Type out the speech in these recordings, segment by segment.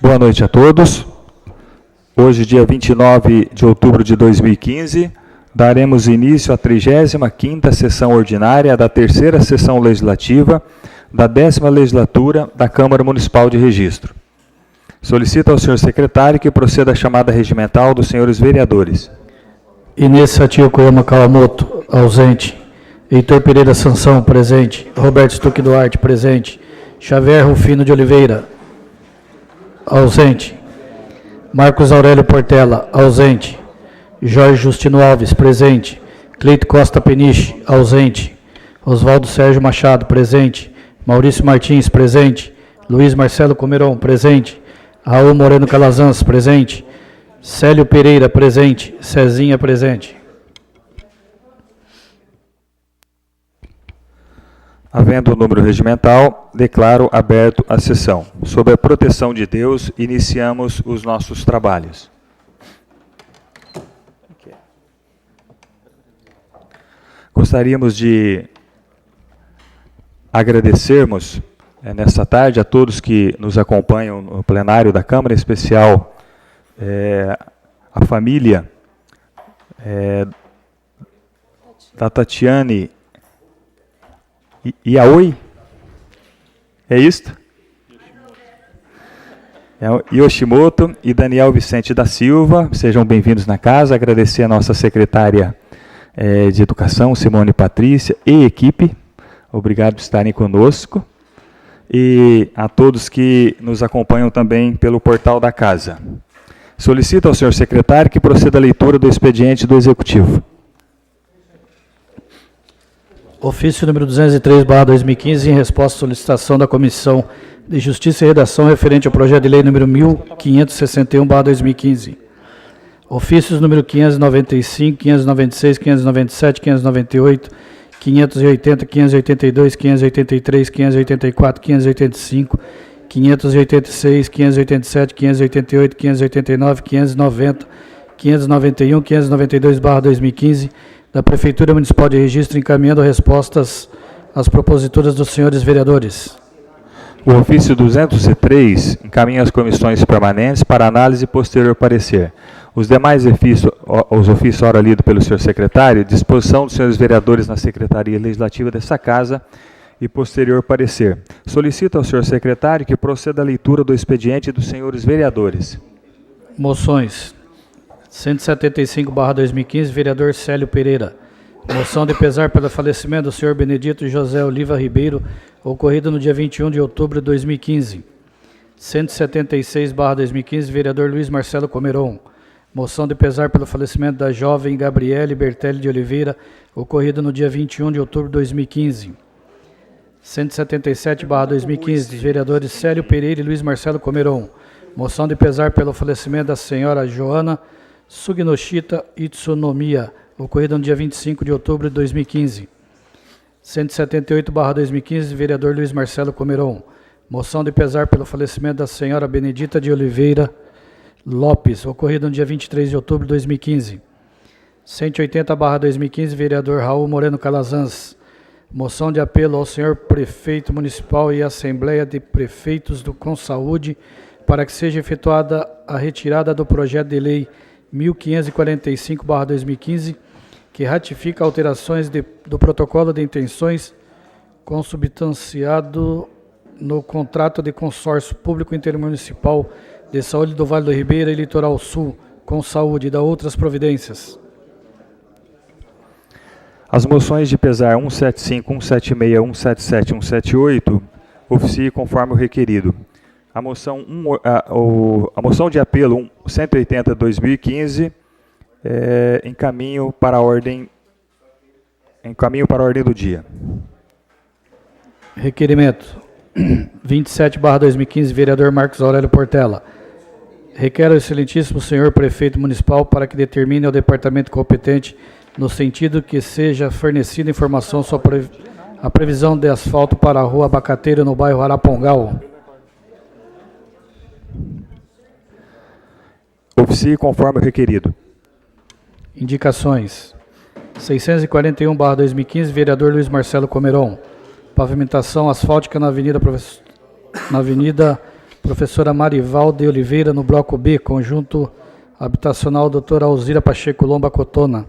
Boa noite a todos. Hoje, dia 29 de outubro de 2015, daremos início à 35ª sessão ordinária da terceira sessão legislativa da 10ª legislatura da Câmara Municipal de Registro. Solicito ao senhor secretário que proceda à chamada regimental dos senhores vereadores. Inês Satio Koyama Kawamoto, ausente. Heitor Pereira Sansão, presente. Roberto Stuck Duarte, presente. Xavier Rufino de Oliveira, ausente. Marcos Aurélio Portela, ausente. Jorge Justino Alves, presente. Cleito Costa Peniche, ausente. Oswaldo Sérgio Machado, presente. Maurício Martins, presente. Luiz Marcelo Comeron, presente. Raul Moreno Calazans, presente. Célio Pereira, presente. Cezinha, presente. Havendo o número regimental, declaro aberto a sessão. Sob a proteção de Deus, iniciamos os nossos trabalhos. Gostaríamos de agradecermos nesta tarde a todos que nos acompanham no plenário da Câmara, em especial a família da Tatiane Iaoi, é isto? Yoshimoto e Daniel Vicente da Silva, sejam bem-vindos na casa. Agradecer a nossa secretária de Educação, Simone Patrícia, e equipe, obrigado por estarem conosco, e a todos que nos acompanham também pelo portal da casa. Solicito ao senhor secretário que proceda a leitura do expediente do Executivo. Ofício número 203/2015, em resposta à solicitação da Comissão de Justiça e Redação referente ao projeto de lei número 1561/2015. Ofícios número 595, 596, 597, 598, 580, 582, 583, 584, 585, 586, 587, 588, 589, 590, 591, 592/2015, da Prefeitura Municipal de Registro, encaminhando respostas às proposituras dos senhores vereadores. O ofício 203 encaminha as comissões permanentes para análise e posterior parecer. Os demais ofícios ora lido pelo senhor secretário, disposição dos senhores vereadores na Secretaria Legislativa dessa casa e posterior parecer. Solicito ao senhor secretário que proceda à leitura do expediente dos senhores vereadores. Moções. 175/2015, vereador Célio Pereira. Moção de pesar pelo falecimento do senhor Benedito José Oliva Ribeiro, ocorrido no dia 21 de outubro de 2015. 176/2015, vereador Luiz Marcelo Comeron. Moção de pesar pelo falecimento da jovem Gabriele Bertelli de Oliveira, ocorrido no dia 21 de outubro de 2015. 177/2015, vereadores Célio Pereira e Luiz Marcelo Comeron. Moção de pesar pelo falecimento da senhora Joana Suginoshita Itsunomiya, ocorrido no dia 25 de outubro de 2015. 178/2015, vereador Luiz Marcelo Comeron. Moção de pesar pelo falecimento da senhora Benedita de Oliveira Lopes, ocorrido no dia 23 de outubro de 2015. 180/2015, vereador Raul Moreno Calazans. Moção de apelo ao senhor prefeito municipal e Assembleia de Prefeitos do Consaúde para que seja efetuada a retirada do projeto de lei 1545/2015, que ratifica alterações do protocolo de intenções consubstanciado no contrato de consórcio público intermunicipal de saúde do Vale do Ribeira e Litoral Sul, com saúde, e da outras providências. As moções de pesar 175, 176, 177 e 178 oficie conforme o requerido. A moção de apelo 180/2015 encaminho para a ordem do dia. Requerimento 27/2015, vereador Marcos Aurélio Portela. Requer ao excelentíssimo senhor prefeito municipal para que determine ao departamento competente no sentido que seja fornecida informação sobre a previsão de asfalto para a rua Abacateiro no bairro Arapongal. Oficie conforme o requerido. Indicações. 641/2015, vereador Luiz Marcelo Comeron. Pavimentação asfáltica na Avenida Professora Marival de Oliveira, no bloco B, conjunto habitacional doutora Alzira Pacheco Lomba Cotona.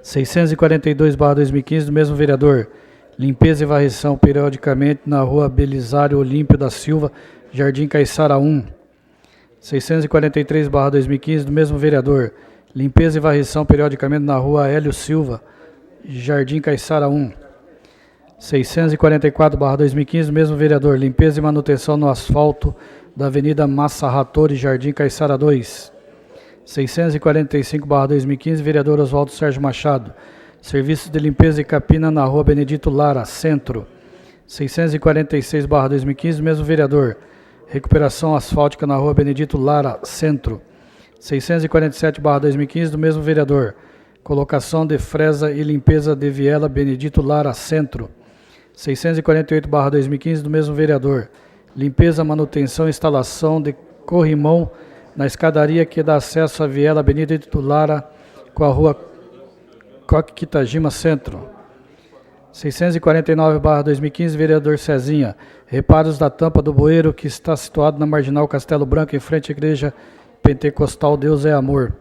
642/2015, do mesmo vereador. Limpeza e varrição periodicamente na rua Belisário Olímpio da Silva, Jardim Caiçara 1. 643/2015, do mesmo vereador. Limpeza e varrição periodicamente na rua Hélio Silva, Jardim Caiçara 1. 644/2015, do mesmo vereador. Limpeza e manutenção no asfalto da Avenida Massa Rattori, Jardim Caiçara 2. 645/2015, vereador Oswaldo Sérgio Machado. Serviços de limpeza e capina na rua Benedito Lara, Centro. 646/2015, do mesmo vereador. Recuperação asfáltica na rua Benedito Lara, Centro. 647/2015, do mesmo vereador. Colocação de fresa e limpeza de viela Benedito Lara, Centro. 648/2015, do mesmo vereador. Limpeza, manutenção e instalação de corrimão na escadaria que dá acesso à viela Benedito Lara com a rua Coque Quitajima, Centro. 649/2015, vereador Cezinha. Reparos da tampa do bueiro que está situado na Marginal Castelo Branco, em frente à Igreja Pentecostal Deus é Amor.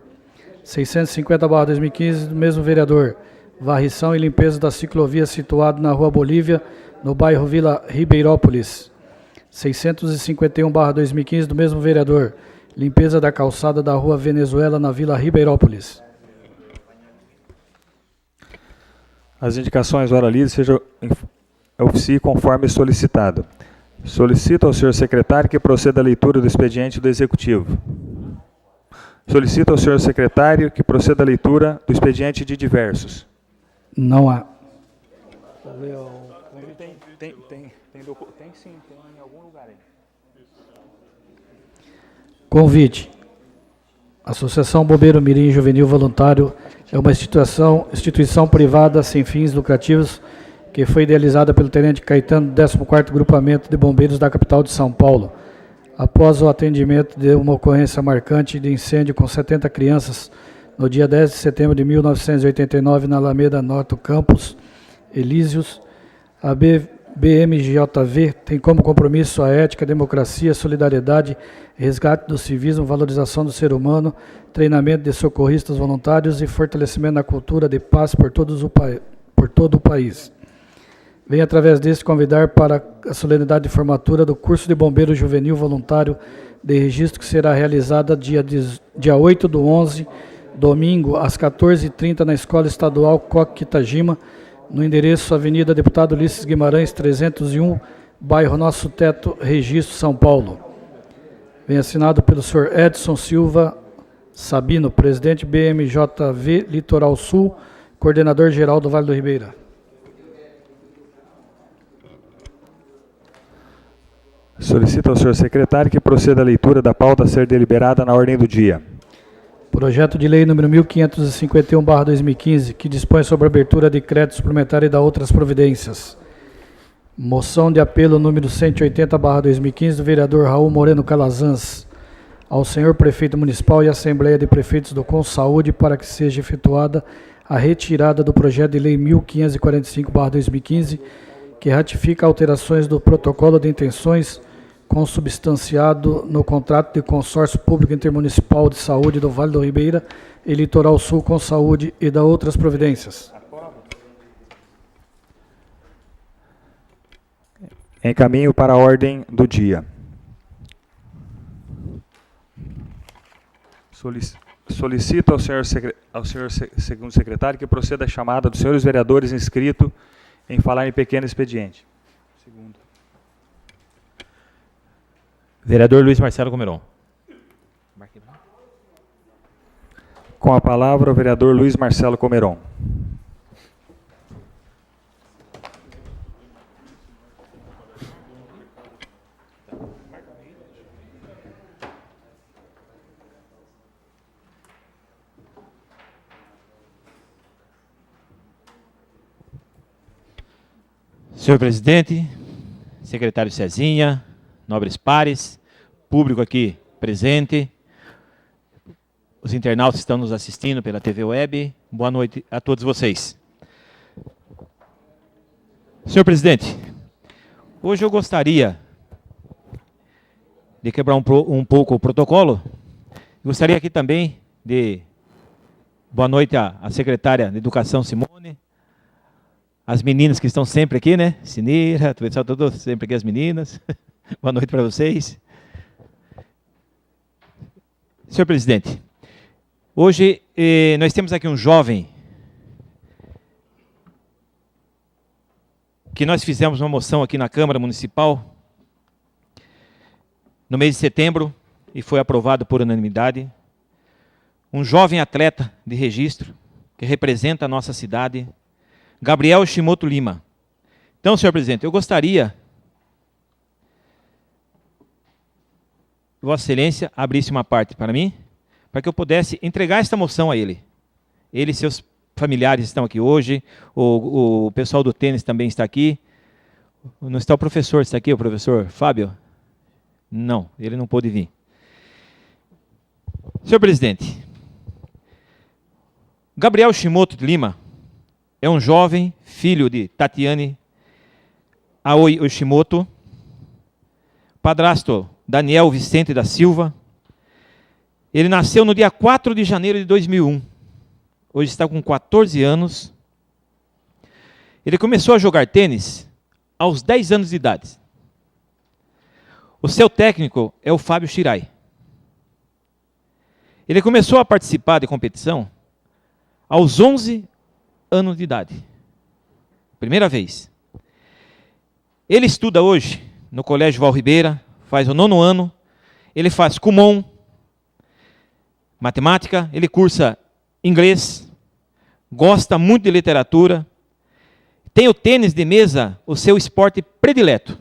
650/2015, do mesmo vereador. Varrição e limpeza da ciclovia situado na Rua Bolívia, no bairro Vila Ribeirópolis. 651/2015, do mesmo vereador. Limpeza da calçada da Rua Venezuela, na Vila Ribeirópolis. As indicações oralidas sejam oficie conforme solicitado. Solicito ao senhor secretário que proceda à leitura do expediente do Executivo. Solicito ao senhor secretário que proceda à leitura do expediente de diversos. Não há. Tem sim, tem em algum lugar aí. Convite. Associação Bombeiro Mirim Juvenil Voluntário é uma instituição privada sem fins lucrativos que foi idealizada pelo Tenente Caetano, 14º Grupamento de Bombeiros da capital de São Paulo. Após o atendimento de uma ocorrência marcante de incêndio com 70 crianças no dia 10 de setembro de 1989 na Alameda Norte Campus Elísios, a BMJV tem como compromisso a ética, democracia, solidariedade, resgate do civismo, valorização do ser humano, treinamento de socorristas voluntários e fortalecimento da cultura de paz por todo o país. Venho, através deste, convidar para a solenidade de formatura do curso de Bombeiro Juvenil Voluntário de Registro, que será realizada dia 8/11, domingo, às 14h30, na Escola Estadual Coque Quitajima, no endereço Avenida Deputado Ulisses Guimarães, 301, bairro Nosso Teto, Registro, São Paulo. Vem assinado pelo senhor Edson Silva Sabino, presidente BMJV Litoral Sul, coordenador-geral do Vale do Ribeira. Solicito ao senhor secretário que proceda à leitura da pauta a ser deliberada na ordem do dia. Projeto de lei número 1551/2015, que dispõe sobre a abertura de crédito suplementar e da outras providências. Moção de apelo número 180/2015, do vereador Raul Moreno Calazans, ao senhor prefeito municipal e Assembleia de Prefeitos do Consaúde para que seja efetuada a retirada do projeto de lei 1545/2015, que ratifica alterações do protocolo de intenções consubstanciado no contrato de consórcio público intermunicipal de saúde do Vale do Ribeira e Litoral Sul com saúde e da outras providências. Encaminho para a ordem do dia. Solicito ao senhor segundo secretário que proceda à chamada dos senhores vereadores inscritos em falar em pequeno expediente. Segundo. Vereador Luiz Marcelo Comeron. Com a palavra, o vereador Luiz Marcelo Comeron. Senhor presidente, secretário Cezinha, nobres pares, público aqui presente, os internautas que estão nos assistindo pela TV Web, boa noite a todos vocês. Senhor presidente, hoje eu gostaria de quebrar um pouco o protocolo, gostaria aqui também de boa noite à secretária de Educação, Simone, as meninas que estão sempre aqui, né? Sinira, o pessoal todo sempre aqui, as meninas. Boa noite para vocês. Senhor presidente, hoje nós temos aqui um jovem que nós fizemos uma moção aqui na Câmara Municipal no mês de setembro e foi aprovado por unanimidade. Um jovem atleta de registro que representa a nossa cidade, Gabriel Shimoto Lima. Então, senhor presidente, eu gostaria que Vossa Excelência abrisse uma parte para mim, para que eu pudesse entregar esta moção a ele. Ele e seus familiares estão aqui hoje, o pessoal do tênis também está aqui. Não está o professor, está aqui o professor Fábio? Não, ele não pôde vir. Senhor presidente, Gabriel Shimoto Lima é um jovem filho de Tatiane Aoi Yoshimoto, padrasto Daniel Vicente da Silva. Ele nasceu no dia 4 de janeiro de 2001. Hoje está com 14 anos. Ele começou a jogar tênis aos 10 anos de idade. O seu técnico é o Fábio Shirai. Ele começou a participar de competição aos 11 anos de idade. Primeira vez. Ele estuda hoje no Colégio Val Ribeira, faz o 9º ano. Ele faz Kumon, matemática, ele cursa inglês, gosta muito de literatura, tem o tênis de mesa, o seu esporte predileto,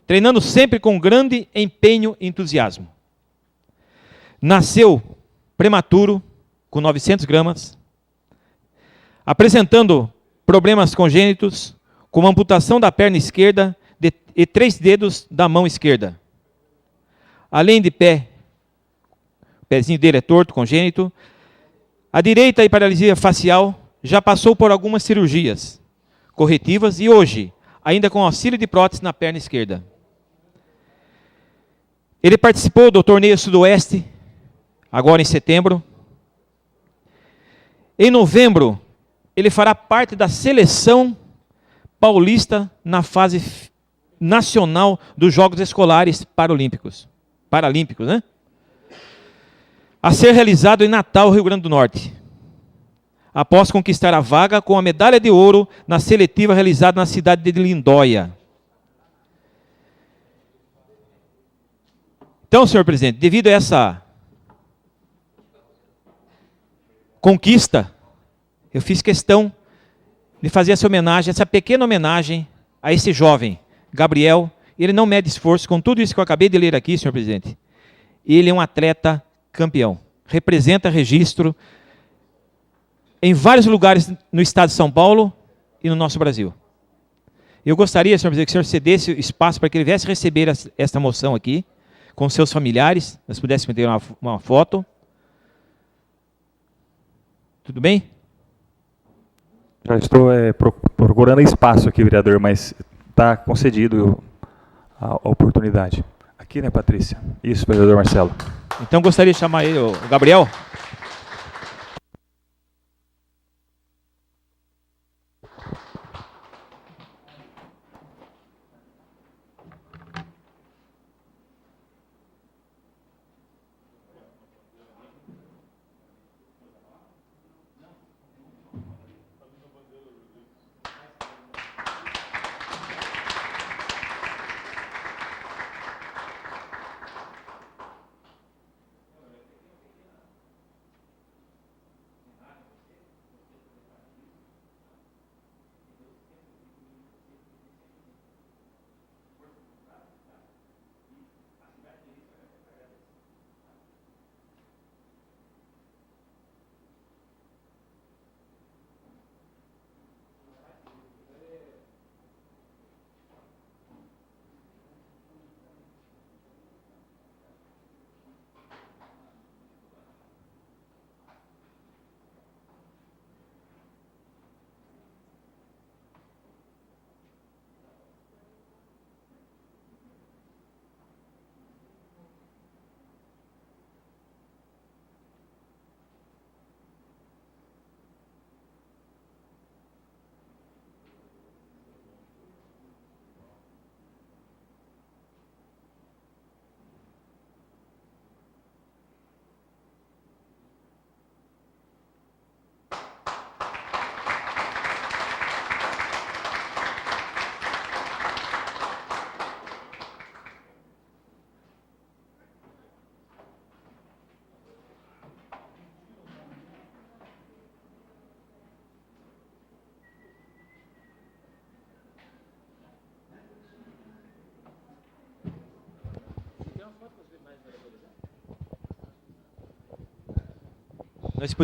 treinando sempre com grande empenho e entusiasmo. Nasceu prematuro, com 900 gramas, apresentando problemas congênitos, como amputação da perna esquerda e 3 dedos da mão esquerda. Além de o pezinho dele é torto, congênito. A direita e paralisia facial, já passou por algumas cirurgias corretivas e hoje, ainda com auxílio de prótese na perna esquerda. Ele participou do torneio Sudoeste, agora em setembro. Em novembro, ele fará parte da seleção paulista na fase nacional dos Jogos Escolares Paralímpicos, né? A ser realizado em Natal, Rio Grande do Norte, após conquistar a vaga com a medalha de ouro na seletiva realizada na cidade de Lindóia. Então, senhor presidente, devido a essa conquista, eu fiz questão de fazer essa homenagem, essa pequena homenagem a esse jovem, Gabriel. Ele não mede esforço, com tudo isso que eu acabei de ler aqui, senhor presidente. Ele é um atleta campeão, representa registro em vários lugares no estado de São Paulo e no nosso Brasil. Eu gostaria, senhor presidente, que o senhor cedesse espaço para que ele viesse receber esta moção aqui, com seus familiares, nós pudéssemos ter uma foto. Tudo bem? Já estou procurando espaço aqui, vereador, mas está concedido a oportunidade. Aqui, né, Patrícia? Isso, vereador Marcelo. Então, gostaria de chamar ele, o Gabriel. Nós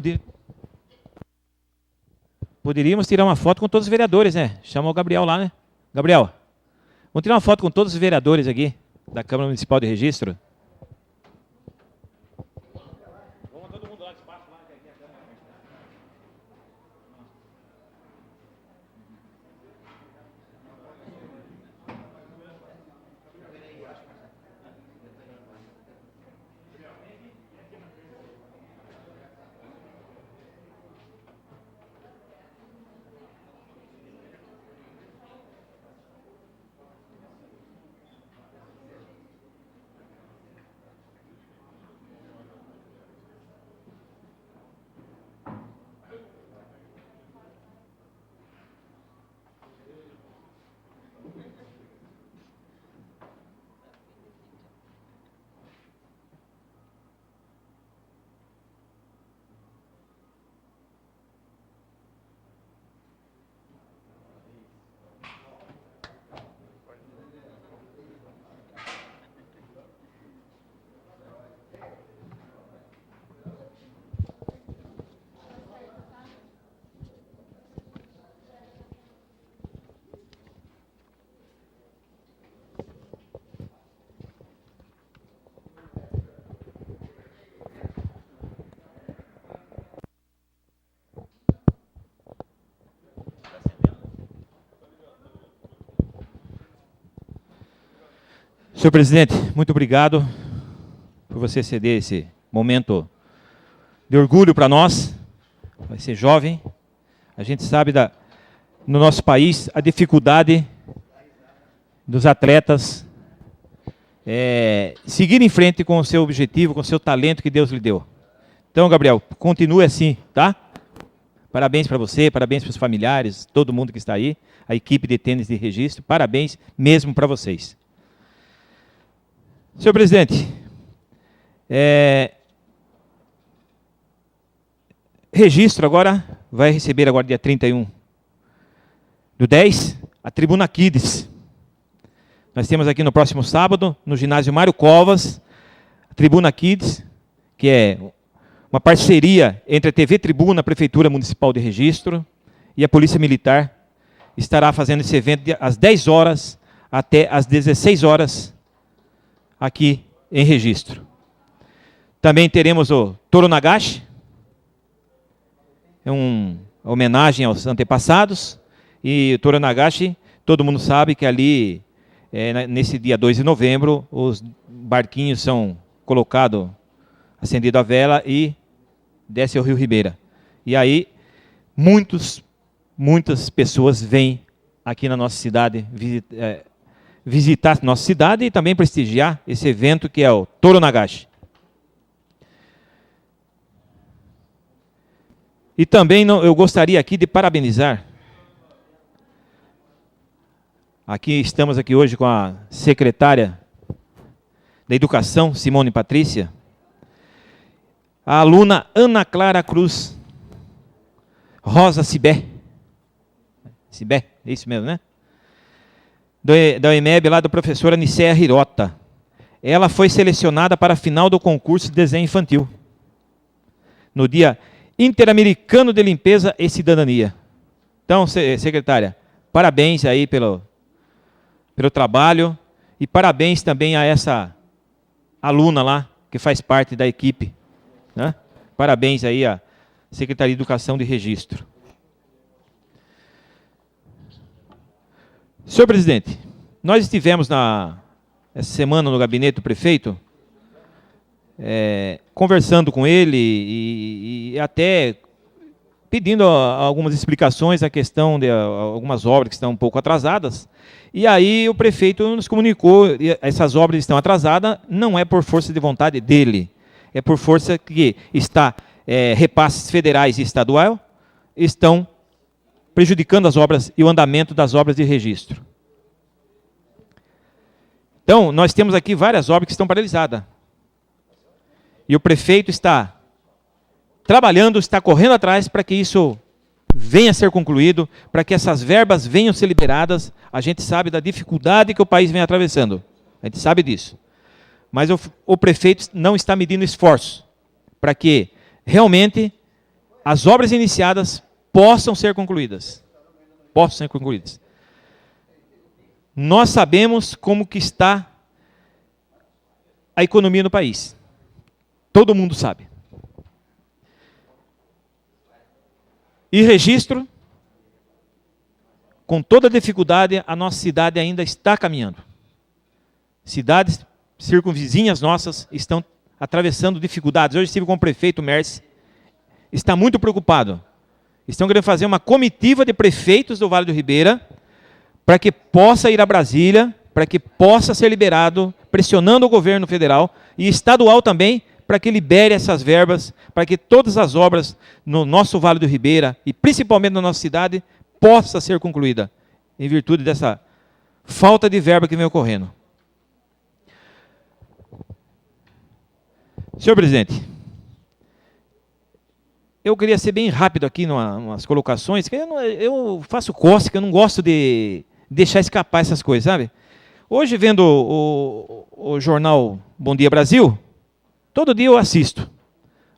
poderíamos tirar uma foto com todos os vereadores, né? Chama o Gabriel lá, né? Gabriel, vamos tirar uma foto com todos os vereadores aqui da Câmara Municipal de Registro. Vamos todo mundo lá de espaço lá, que aqui é a Câmara. Senhor presidente, muito obrigado por você ceder esse momento de orgulho para nós. Vai ser jovem. A gente sabe no nosso país a dificuldade dos atletas seguir em frente com o seu objetivo, com o seu talento que Deus lhe deu. Então, Gabriel, continue assim, tá? Parabéns para você, parabéns para os familiares, todo mundo que está aí, a equipe de tênis de registro, parabéns mesmo para vocês. Senhor presidente, registro agora, vai receber agora dia 31/10, a Tribuna Kids. Nós temos aqui no próximo sábado, no ginásio Mário Covas, a Tribuna Kids, que é uma parceria entre a TV Tribuna, a Prefeitura Municipal de Registro e a Polícia Militar, estará fazendo esse evento às 10 horas até às 16 horas, aqui em Registro. Também teremos o Toro Nagashi, é uma homenagem aos antepassados, e o Toro Nagashi, todo mundo sabe que ali, nesse dia 2 de novembro, os barquinhos são colocados, acendido a vela e desce ao Rio Ribeira. E aí, muitas pessoas vêm aqui na nossa cidade visitar nossa cidade e também prestigiar esse evento que é o Toro Nagashi. E também eu gostaria aqui de parabenizar, estamos aqui hoje com a secretária da Educação, Simone Patrícia, a aluna Ana Clara Cruz Rosa Cibé, é isso mesmo, né? Da UEMEB, lá da professora Nicéia Hirota. Ela foi selecionada para a final do concurso de desenho infantil, no Dia Interamericano de Limpeza e Cidadania. Então, secretária, parabéns aí pelo trabalho e parabéns também a essa aluna lá, que faz parte da equipe, né? Parabéns aí à Secretaria de Educação de Registro. Senhor presidente, nós estivemos essa semana no gabinete do prefeito, conversando com ele e até pedindo algumas explicações à questão de algumas obras que estão um pouco atrasadas. E aí o prefeito nos comunicou que essas obras estão atrasadas, não é por força de vontade dele, é por força que repasses federais e estadual estão prejudicando as obras e o andamento das obras de registro. Então, nós temos aqui várias obras que estão paralisadas. E o prefeito está trabalhando, está correndo atrás para que isso venha a ser concluído, para que essas verbas venham a ser liberadas. A gente sabe da dificuldade que o país vem atravessando. A gente sabe disso. Mas o prefeito não está medindo esforço para que realmente as obras iniciadas possam ser concluídas. Possam ser concluídas. Nós sabemos como que está a economia no país. Todo mundo sabe. E registro, com toda dificuldade, a nossa cidade ainda está caminhando. Cidades circunvizinhas nossas estão atravessando dificuldades. Hoje estive com o prefeito Mercy, está muito preocupado. Estão querendo fazer uma comitiva de prefeitos do Vale do Ribeira para que possa ir a Brasília, para que possa ser liberado, pressionando o governo federal e estadual também, para que libere essas verbas, para que todas as obras no nosso Vale do Ribeira, e principalmente na nossa cidade, possa ser concluída, em virtude dessa falta de verba que vem ocorrendo. Senhor presidente, eu queria ser bem rápido aqui nas colocações, que eu faço cócega, eu não gosto de deixar escapar essas coisas, sabe? Hoje, vendo o jornal Bom Dia Brasil, todo dia eu assisto,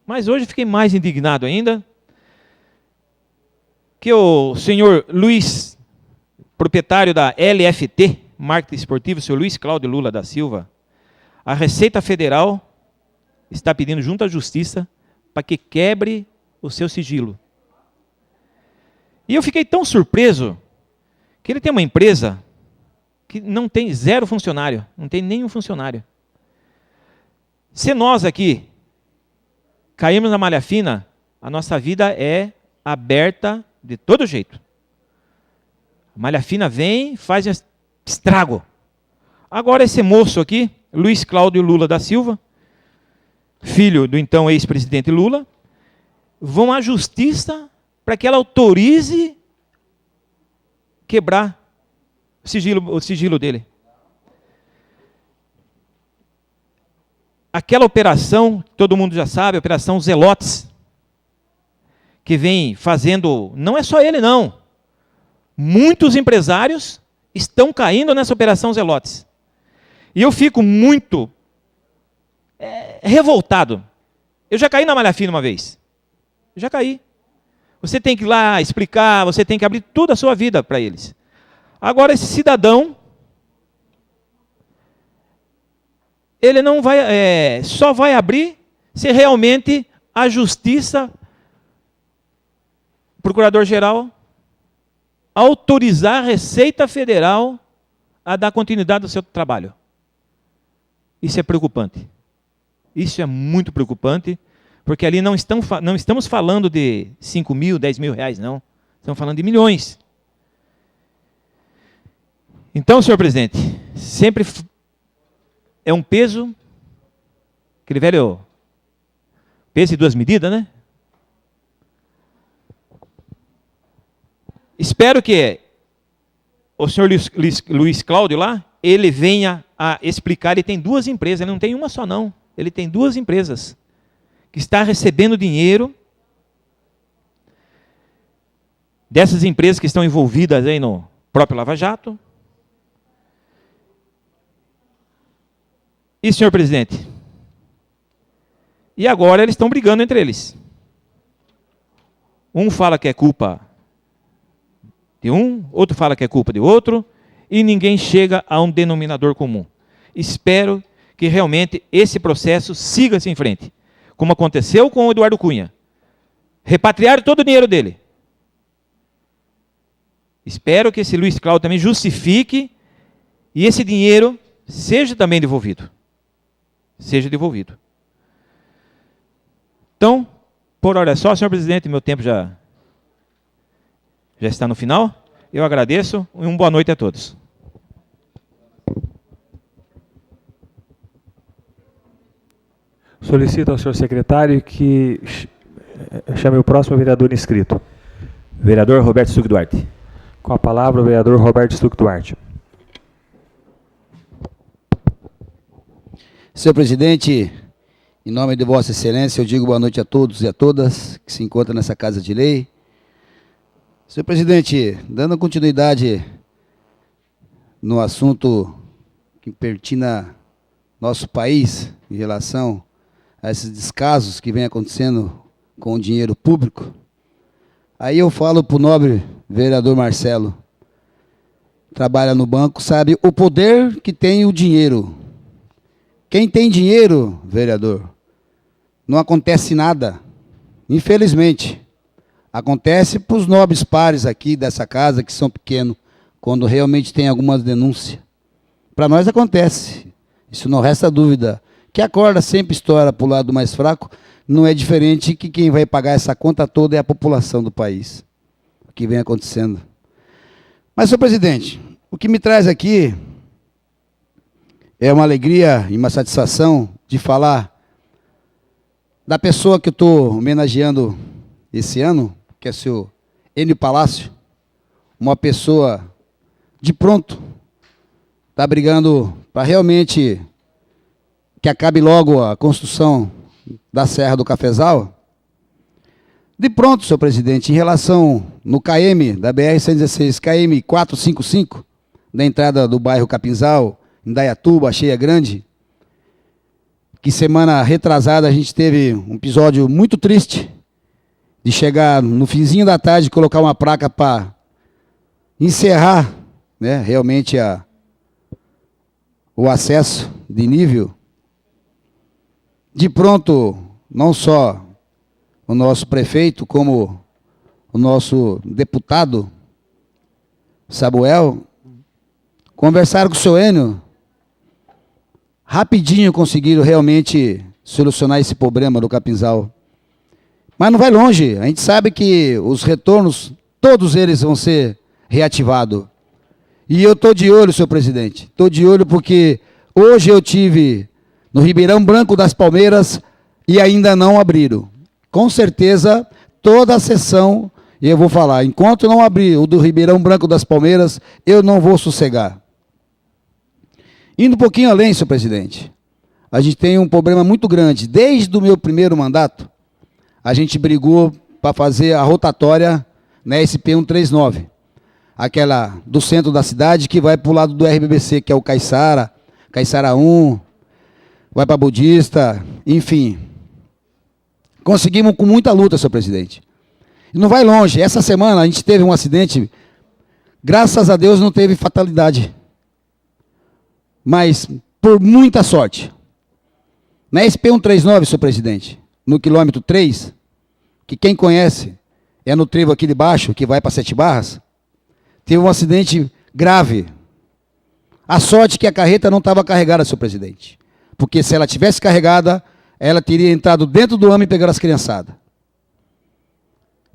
mas hoje fiquei mais indignado ainda, que o senhor Luiz, proprietário da LFT, Marketing Esportivo, o senhor Luiz Cláudio Lula da Silva, a Receita Federal está pedindo junto à Justiça para que quebre o seu sigilo. E eu fiquei tão surpreso que ele tem uma empresa que não tem 0 funcionário, não tem nenhum funcionário. Se nós aqui caímos na malha fina, a nossa vida é aberta de todo jeito. A malha fina vem, faz um estrago. Agora esse moço aqui, Luiz Cláudio Lula da Silva, filho do então ex-presidente Lula, vão à justiça para que ela autorize quebrar o sigilo dele. Aquela operação, todo mundo já sabe, a Operação Zelotes, que vem fazendo, não é só ele não, muitos empresários estão caindo nessa Operação Zelotes. E eu fico muito revoltado. Eu já caí na malha fina uma vez. Eu já caí. Você tem que ir lá explicar, você tem que abrir toda a sua vida para eles. Agora esse cidadão, ele não vai, só vai abrir se realmente a Justiça, o Procurador-Geral, autorizar a Receita Federal a dar continuidade ao seu trabalho. Isso é preocupante. Isso é muito preocupante, porque ali não estamos falando de 5 mil, 10 mil reais, não. Estamos falando de milhões. Então, senhor presidente, sempre é um peso, aquele velho peso de 2 medidas, né? Espero que o senhor Luiz Cláudio lá, ele venha a explicar, ele tem 2 empresas, ele não tem uma só não, ele tem 2 empresas, que está recebendo dinheiro dessas empresas que estão envolvidas aí no próprio Lava Jato. E, senhor presidente, e agora eles estão brigando entre eles. Um fala que é culpa de um, outro fala que é culpa de outro, e ninguém chega a um denominador comum. Espero que realmente esse processo siga-se em frente, como aconteceu com o Eduardo Cunha. Repatriaram todo o dinheiro dele. Espero que esse Luiz Cláudio também justifique e esse dinheiro seja também devolvido. Seja devolvido. Então, por hora só, senhor presidente, meu tempo já está no final. Eu agradeço e uma boa noite a todos. Solicito ao senhor secretário que chame o próximo vereador inscrito. Vereador Roberto Stuck Duarte. Com a palavra, o vereador Roberto Stuck Duarte. Senhor presidente, em nome de Vossa Excelência, eu digo boa noite a todos e a todas que se encontram nessa Casa de Lei. Senhor presidente, dando continuidade no assunto que pertina nosso país em relação a esses descasos que vem acontecendo com o dinheiro público, Aí eu falo para o nobre vereador Marcelo, trabalha no banco, sabe o poder que tem o dinheiro. Quem tem dinheiro, vereador, não acontece nada. Infelizmente, acontece para os nobres pares aqui dessa casa, que são pequenos, quando realmente tem algumas denúncias. Para nós acontece, isso não resta dúvida. Que a corda sempre estoura para o lado mais fraco, não é diferente que quem vai pagar essa conta toda é a população do país. O que vem acontecendo. Mas, senhor presidente, o que me traz aqui é uma alegria e uma satisfação de falar da pessoa que eu estou homenageando esse ano, que é o senhor Enio Palácio, uma pessoa de pronto, está brigando para realmente que acabe logo a construção da Serra do Cafezal. De pronto, senhor presidente, em relação no KM da BR-116, KM 455, da entrada do bairro Capinzal, Indaiatuba, Cheia Grande, que semana retrasada a gente teve um episódio muito triste, de chegar no finzinho da tarde, colocar uma placa para encerrar, né, realmente o acesso de nível. De pronto, não só o nosso prefeito, como o nosso deputado, Samuel, conversaram com o senhor Enio, rapidinho conseguiram realmente solucionar esse problema do Capinzal. Mas não vai longe, a gente sabe que os retornos, todos eles vão ser reativados. E eu estou de olho, senhor presidente, estou de olho porque hoje eu tive no Ribeirão Branco das Palmeiras e ainda não abriram. Com certeza, toda a sessão, e eu vou falar, enquanto não abrir o do Ribeirão Branco das Palmeiras, eu não vou sossegar. Indo um pouquinho além, senhor presidente, a gente tem um problema muito grande. Desde o meu primeiro mandato, a gente brigou para fazer a rotatória na SP-139, aquela do centro da cidade que vai para o lado do RBBC, que é o Caiçara, Caiçara 1, vai para Budista, enfim. Conseguimos com muita luta, senhor presidente. E não vai longe. Essa semana a gente teve um acidente, graças a Deus não teve fatalidade. Mas por muita sorte. Na SP-139, senhor presidente, no quilômetro 3, que quem conhece é no trevo aqui de baixo, que vai para 7 Barras, teve um acidente grave. A sorte que a carreta não estava carregada, senhor presidente. Porque se ela tivesse carregada, ela teria entrado dentro do AME e pegado as criançadas.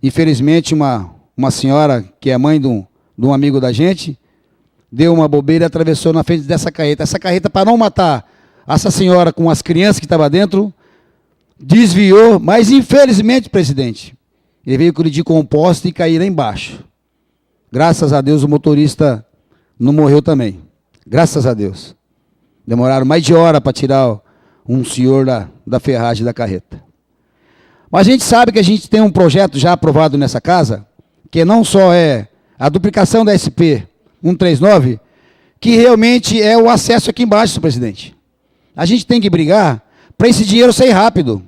Infelizmente, uma senhora, que é mãe de um amigo da gente, deu uma bobeira e atravessou na frente dessa carreta. Essa carreta, para não matar essa senhora com as crianças que estavam dentro, desviou, mas infelizmente, presidente, ele veio colidir com o poste e cair lá embaixo. Graças a Deus o motorista não morreu também. Graças a Deus. Demoraram mais de hora para tirar um senhor da ferragem da carreta. Mas a gente sabe que a gente tem um projeto já aprovado nessa casa, que não só é a duplicação da SP 139, que realmente é o acesso aqui embaixo, senhor presidente. A gente tem que brigar para esse dinheiro sair rápido,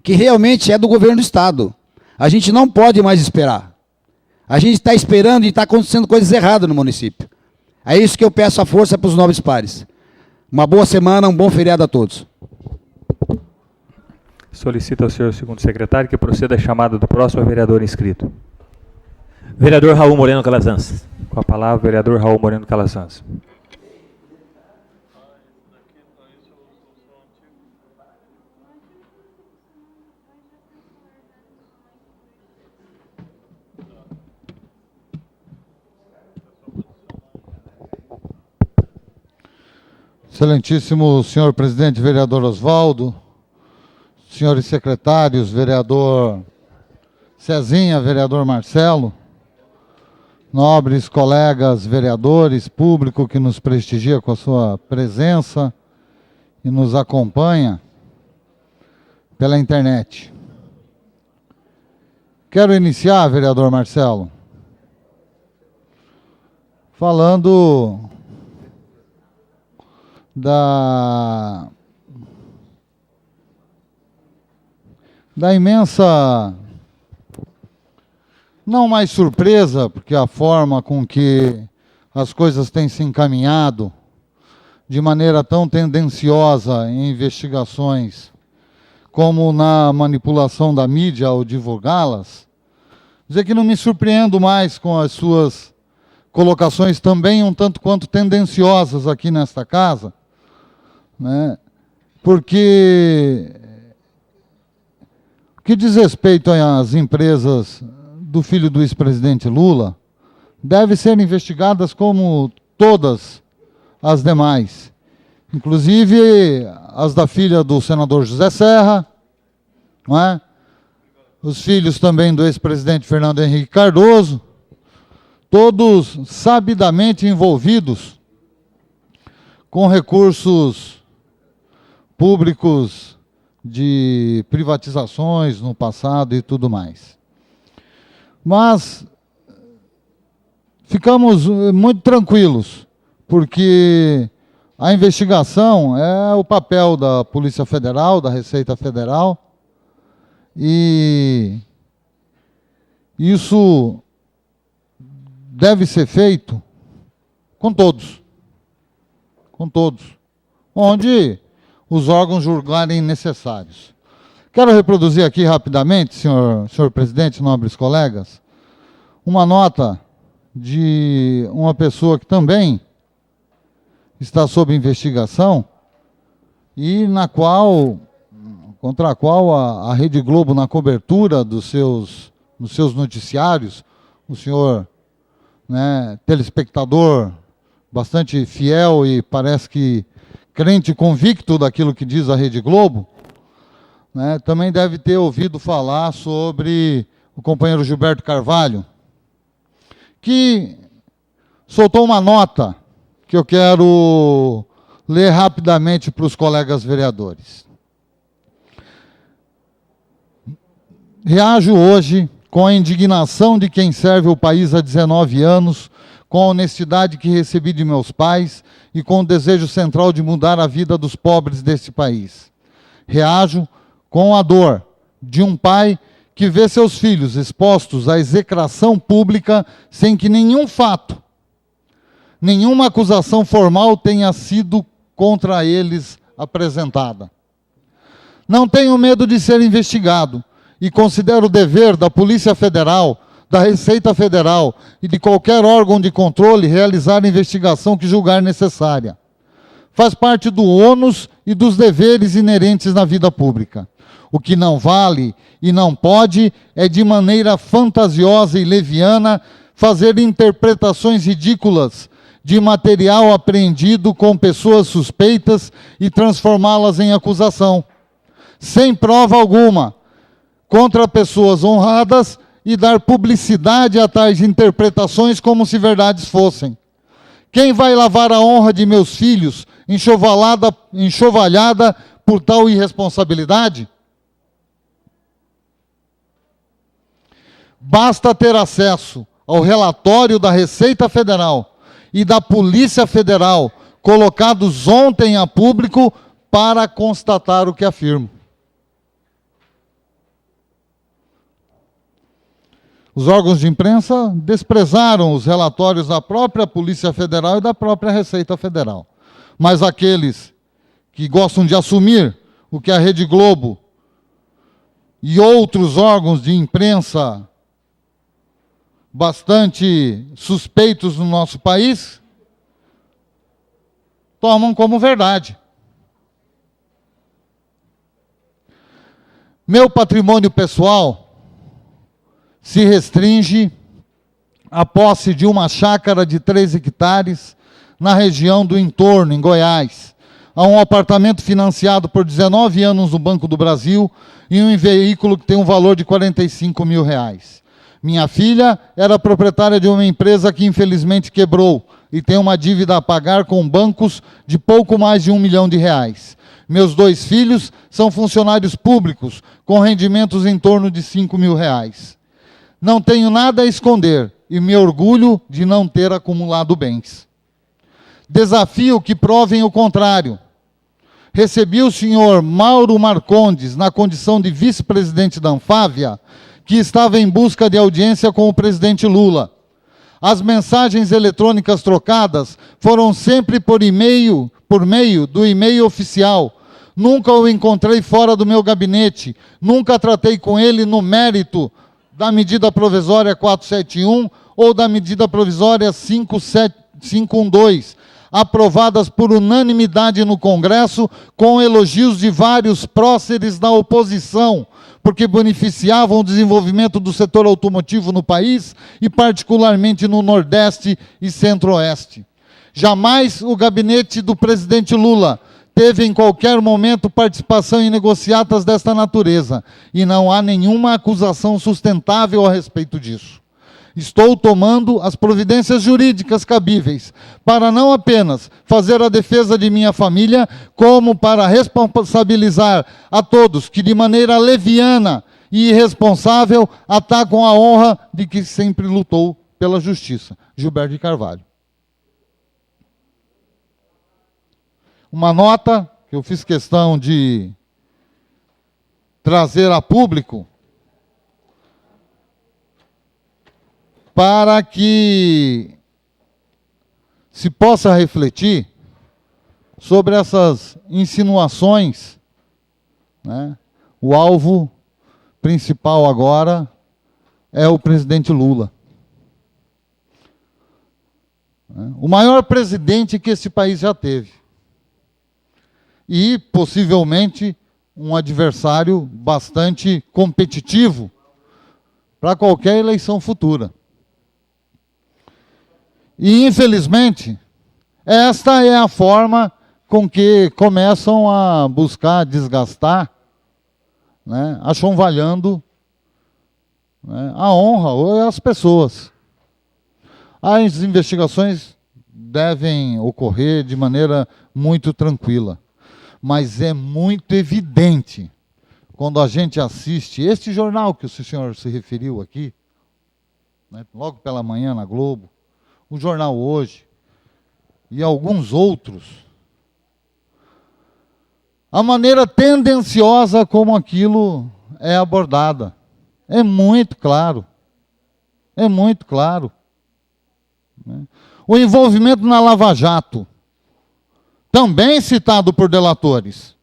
que realmente é do governo do Estado. A gente não pode mais esperar. A gente está esperando e está acontecendo coisas erradas no município. É isso que eu peço a força para os nobres pares. Uma boa semana, um bom feriado a todos. Solicito ao senhor segundo secretário que proceda a chamada do próximo vereador inscrito. Vereador Raul Moreno Calazans. Com a palavra, vereador Raul Moreno Calazans. Excelentíssimo senhor presidente, vereador Osvaldo, senhores secretários, vereador Cezinha, vereador Marcelo, nobres colegas vereadores, público que nos prestigia com a sua presença e nos acompanha pela internet. Quero iniciar, vereador Marcelo, falando da não mais surpresa, porque a forma com que as coisas têm se encaminhado de maneira tão tendenciosa em investigações como na manipulação da mídia ao divulgá-las, dizer que não me surpreendo mais com as suas colocações também um tanto quanto tendenciosas aqui nesta casa, né? Porque o que diz respeito às empresas do filho do ex-presidente Lula, deve ser investigadas como todas as demais, inclusive as da filha do senador José Serra, não é? Os filhos também do ex-presidente Fernando Henrique Cardoso, todos sabidamente envolvidos com recursos públicos de privatizações no passado e tudo mais. Mas ficamos muito tranquilos, porque a investigação é o papel da Polícia Federal, da Receita Federal, e isso deve ser feito com todos, onde os órgãos julgarem necessários. Quero reproduzir aqui rapidamente, senhor presidente, nobres colegas, uma nota de uma pessoa que também está sob investigação e contra a qual a Rede Globo, na cobertura dos seus noticiários, o senhor, né, telespectador bastante fiel e parece que crente convicto daquilo que diz a Rede Globo, né, também deve ter ouvido falar sobre o companheiro Gilberto Carvalho, que soltou uma nota que eu quero ler rapidamente para os colegas vereadores. Reajo hoje com a indignação de quem serve o país há 19 anos, com a honestidade que recebi de meus pais e com o desejo central de mudar a vida dos pobres desse país. Reajo com a dor de um pai que vê seus filhos expostos à execração pública sem que nenhum fato, nenhuma acusação formal tenha sido contra eles apresentada. Não tenho medo de ser investigado e considero o dever da Polícia Federal, da Receita Federal e de qualquer órgão de controle realizar a investigação que julgar necessária. Faz parte do ônus e dos deveres inerentes na vida pública. O que não vale e não pode é, de maneira fantasiosa e leviana, fazer interpretações ridículas de material apreendido com pessoas suspeitas e transformá-las em acusação, sem prova alguma, contra pessoas honradas e dar publicidade a tais interpretações como se verdades fossem. Quem vai lavar a honra de meus filhos enxovalhada por tal irresponsabilidade? Basta ter acesso ao relatório da Receita Federal e da Polícia Federal, colocados ontem a público, para constatar o que afirmo. Os órgãos de imprensa desprezaram os relatórios da própria Polícia Federal e da própria Receita Federal. Mas aqueles que gostam de assumir o que a Rede Globo e outros órgãos de imprensa bastante suspeitos no nosso país, tomam como verdade. Meu patrimônio pessoal se restringe à posse de uma chácara de 3 hectares na região do entorno, em Goiás, a um apartamento financiado por 19 anos no Banco do Brasil e um veículo que tem um valor de R$45 mil. Minha filha era proprietária de uma empresa que infelizmente quebrou e tem uma dívida a pagar com bancos de pouco mais de R$1 milhão. Meus 2 filhos são funcionários públicos com rendimentos em torno de R$5 mil. Não tenho nada a esconder e me orgulho de não ter acumulado bens. Desafio que provem o contrário. Recebi o senhor Mauro Marcondes, na condição de vice-presidente da Anfávia, que estava em busca de audiência com o presidente Lula. As mensagens eletrônicas trocadas foram sempre por meio do e-mail oficial. Nunca o encontrei fora do meu gabinete, nunca tratei com ele no mérito da medida provisória 471 ou da medida provisória 512, aprovadas por unanimidade no Congresso, com elogios de vários próceres da oposição, porque beneficiavam o desenvolvimento do setor automotivo no país e particularmente no Nordeste e Centro-Oeste. Jamais o gabinete do presidente Lula teve em qualquer momento participação em negociatas desta natureza, e não há nenhuma acusação sustentável a respeito disso. Estou tomando as providências jurídicas cabíveis para não apenas fazer a defesa de minha família, como para responsabilizar a todos que de maneira leviana e irresponsável atacam a honra de que sempre lutou pela justiça. Gilberto de Carvalho. Uma nota que eu fiz questão de trazer a público para que se possa refletir sobre essas insinuações, né? O alvo principal agora é o presidente Lula. O maior presidente que esse país já teve. E, possivelmente, um adversário bastante competitivo para qualquer eleição futura. E, infelizmente, esta é a forma com que começam a buscar desgastar, né, achonvalhando, né, a honra ou as pessoas. As investigações devem ocorrer de maneira muito tranquila. Mas é muito evidente, quando a gente assiste este jornal que o senhor se referiu aqui, né, logo pela manhã na Globo, o Jornal Hoje e alguns outros, a maneira tendenciosa como aquilo é abordada. É muito claro. É muito claro. Né? O envolvimento na Lava Jato, também citado por delatores,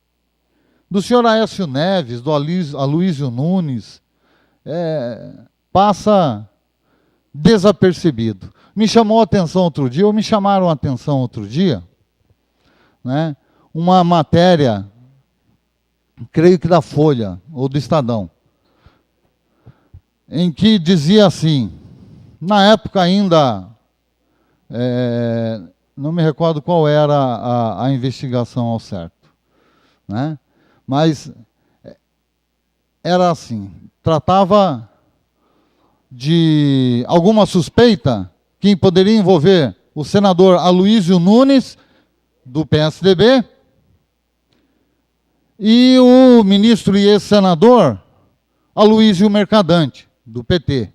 do senhor Aécio Neves, do Aloysio Nunes, passa desapercebido. Me chamou a atenção outro dia, ou me chamaram a atenção outro dia, né, uma matéria, creio que da Folha, ou do Estadão, em que dizia assim, na época ainda, não me recordo qual era a investigação ao certo, né? Mas era assim, tratava de alguma suspeita que poderia envolver o senador Aloysio Nunes, do PSDB, e o ministro e ex-senador Aloysio Mercadante, do PT.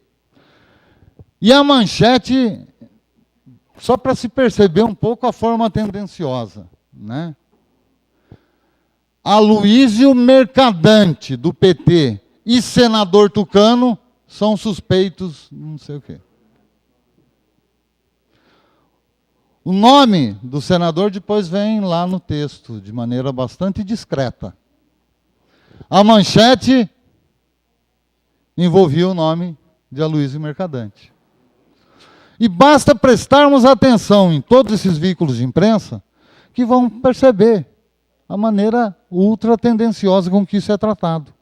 E a manchete, só para se perceber um pouco a forma tendenciosa, né? Aloysio Mercadante, do PT, e senador Tucano são suspeitos, não sei o quê. O nome do senador depois vem lá no texto, de maneira bastante discreta. A manchete envolvia o nome de Aloysio Mercadante. E basta prestarmos atenção em todos esses veículos de imprensa que vão perceber a maneira ultra tendenciosa com que isso é tratado.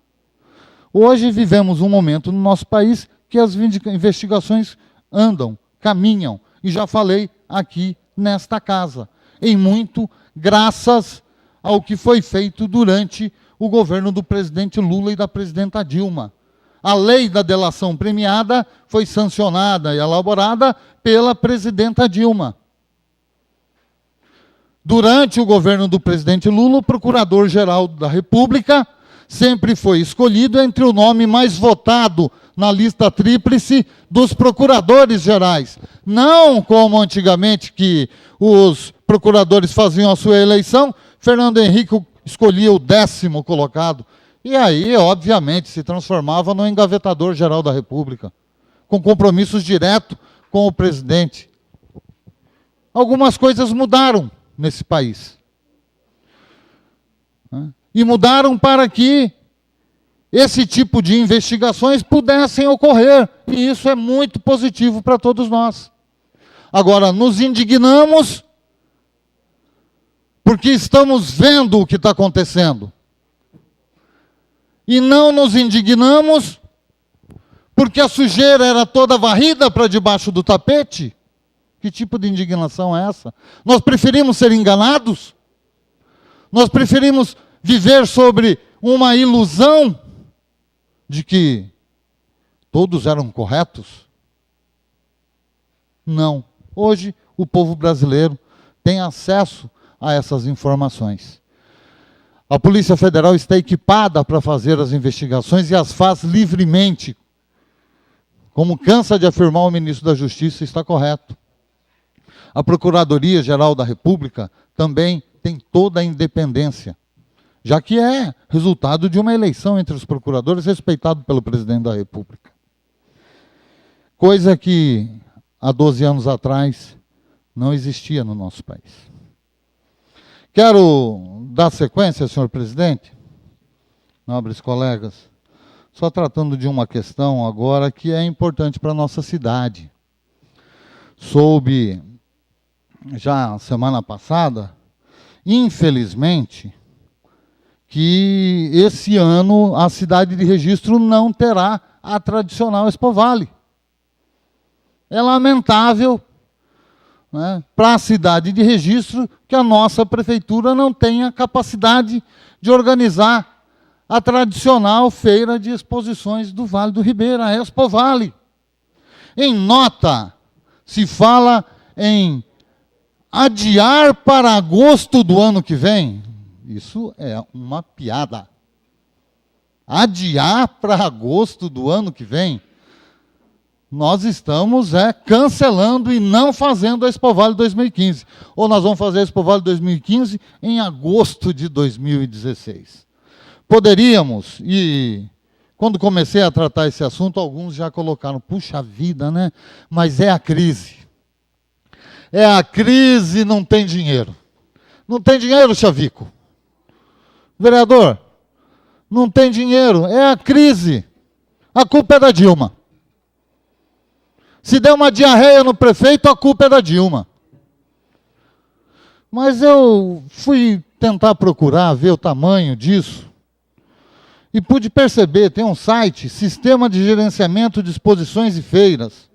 Hoje vivemos um momento no nosso país que as investigações andam, caminham, e já falei aqui nesta casa, em muito graças ao que foi feito durante o governo do presidente Lula e da presidenta Dilma. A lei da delação premiada foi sancionada e elaborada pela presidenta Dilma. Durante o governo do presidente Lula, o Procurador-Geral da República sempre foi escolhido entre o nome mais votado na lista tríplice dos procuradores gerais. Não como antigamente, que os procuradores faziam a sua eleição, Fernando Henrique escolhia o 10º colocado. E aí, obviamente, se transformava no engavetador-geral da República, com compromissos diretos com o presidente. Algumas coisas mudaram nesse país. E mudaram para que esse tipo de investigações pudessem ocorrer. E isso é muito positivo para todos nós. Agora, nos indignamos porque estamos vendo o que está acontecendo. E não nos indignamos porque a sujeira era toda varrida para debaixo do tapete. Que tipo de indignação é essa? Nós preferimos ser enganados? Nós preferimos viver sobre uma ilusão de que todos eram corretos? Não. Hoje, o povo brasileiro tem acesso a essas informações. A Polícia Federal está equipada para fazer as investigações e as faz livremente. Como cansa de afirmar o ministro da Justiça, está correto. A Procuradoria-Geral da República também tem toda a independência, já que é resultado de uma eleição entre os procuradores respeitado pelo presidente da República. Coisa que há 12 anos atrás não existia no nosso país. Quero dar sequência, senhor presidente, nobres colegas, só tratando de uma questão agora que é importante para a nossa cidade. Soube, já semana passada, infelizmente, que esse ano a cidade de Registro não terá a tradicional Expo Vale. É lamentável, né, para a cidade de Registro que a nossa prefeitura não tenha capacidade de organizar a tradicional feira de exposições do Vale do Ribeira, a Expo Vale. Em nota, se fala em adiar para agosto do ano que vem. Isso é uma piada. Adiar para agosto do ano que vem. Nós estamos cancelando e não fazendo a Expo Vale 2015. Ou nós vamos fazer a Expo Vale 2015 em agosto de 2016. Poderíamos, e quando comecei a tratar esse assunto, alguns já colocaram, puxa vida, né? Mas é a crise. É a crise, não tem dinheiro. Não tem dinheiro, Chavico. Vereador, não tem dinheiro, é a crise. A culpa é da Dilma. Se der uma diarreia no prefeito, a culpa é da Dilma. Mas eu fui tentar procurar, ver o tamanho disso, e pude perceber, tem um site, Sistema de Gerenciamento de Exposições e Feiras,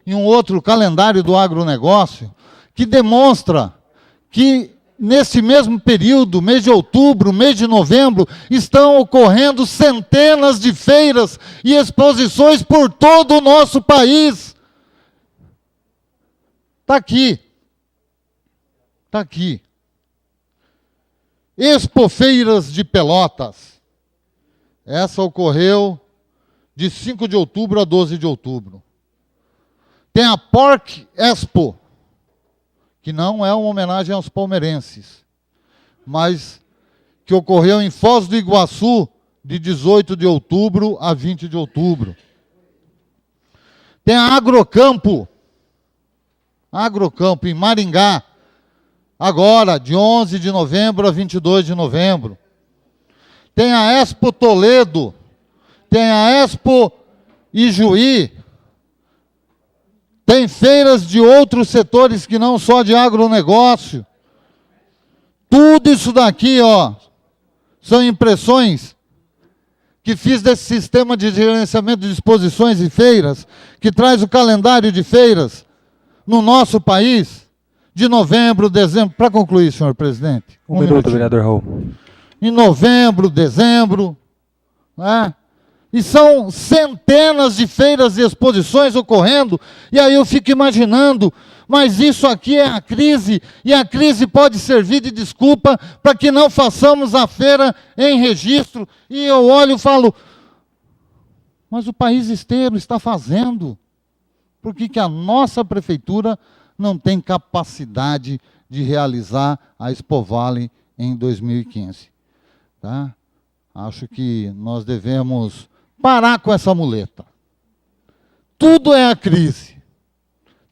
e um outro, Calendário do Agronegócio, que demonstra que nesse mesmo período, mês de outubro, mês de novembro, estão ocorrendo centenas de feiras e exposições por todo o nosso país. Está aqui. Está aqui. Expofeiras de Pelotas. Essa ocorreu de 5 de outubro a 12 de outubro. Tem a Pork Expo, que não é uma homenagem aos palmeirenses, mas que ocorreu em Foz do Iguaçu, de 18 de outubro a 20 de outubro. Tem a Agrocampo em Maringá, agora, de 11 de novembro a 22 de novembro. Tem a Expo Toledo, tem a Expo Ijuí, tem feiras de outros setores que não só de agronegócio. Tudo isso daqui, ó, são impressões que fiz desse sistema de gerenciamento de exposições e feiras, que traz o calendário de feiras no nosso país, de novembro, dezembro. Para concluir, senhor presidente. Um minuto, vereador Raul. Em novembro, dezembro, né? E são centenas de feiras e exposições ocorrendo, e aí eu fico imaginando, mas isso aqui é a crise, e a crise pode servir de desculpa para que não façamos a feira em Registro, e eu olho e falo, mas o país inteiro está fazendo, por que a nossa prefeitura não tem capacidade de realizar a Expo Vale em 2015? Tá? Acho que nós devemos parar com essa muleta. Tudo é a crise.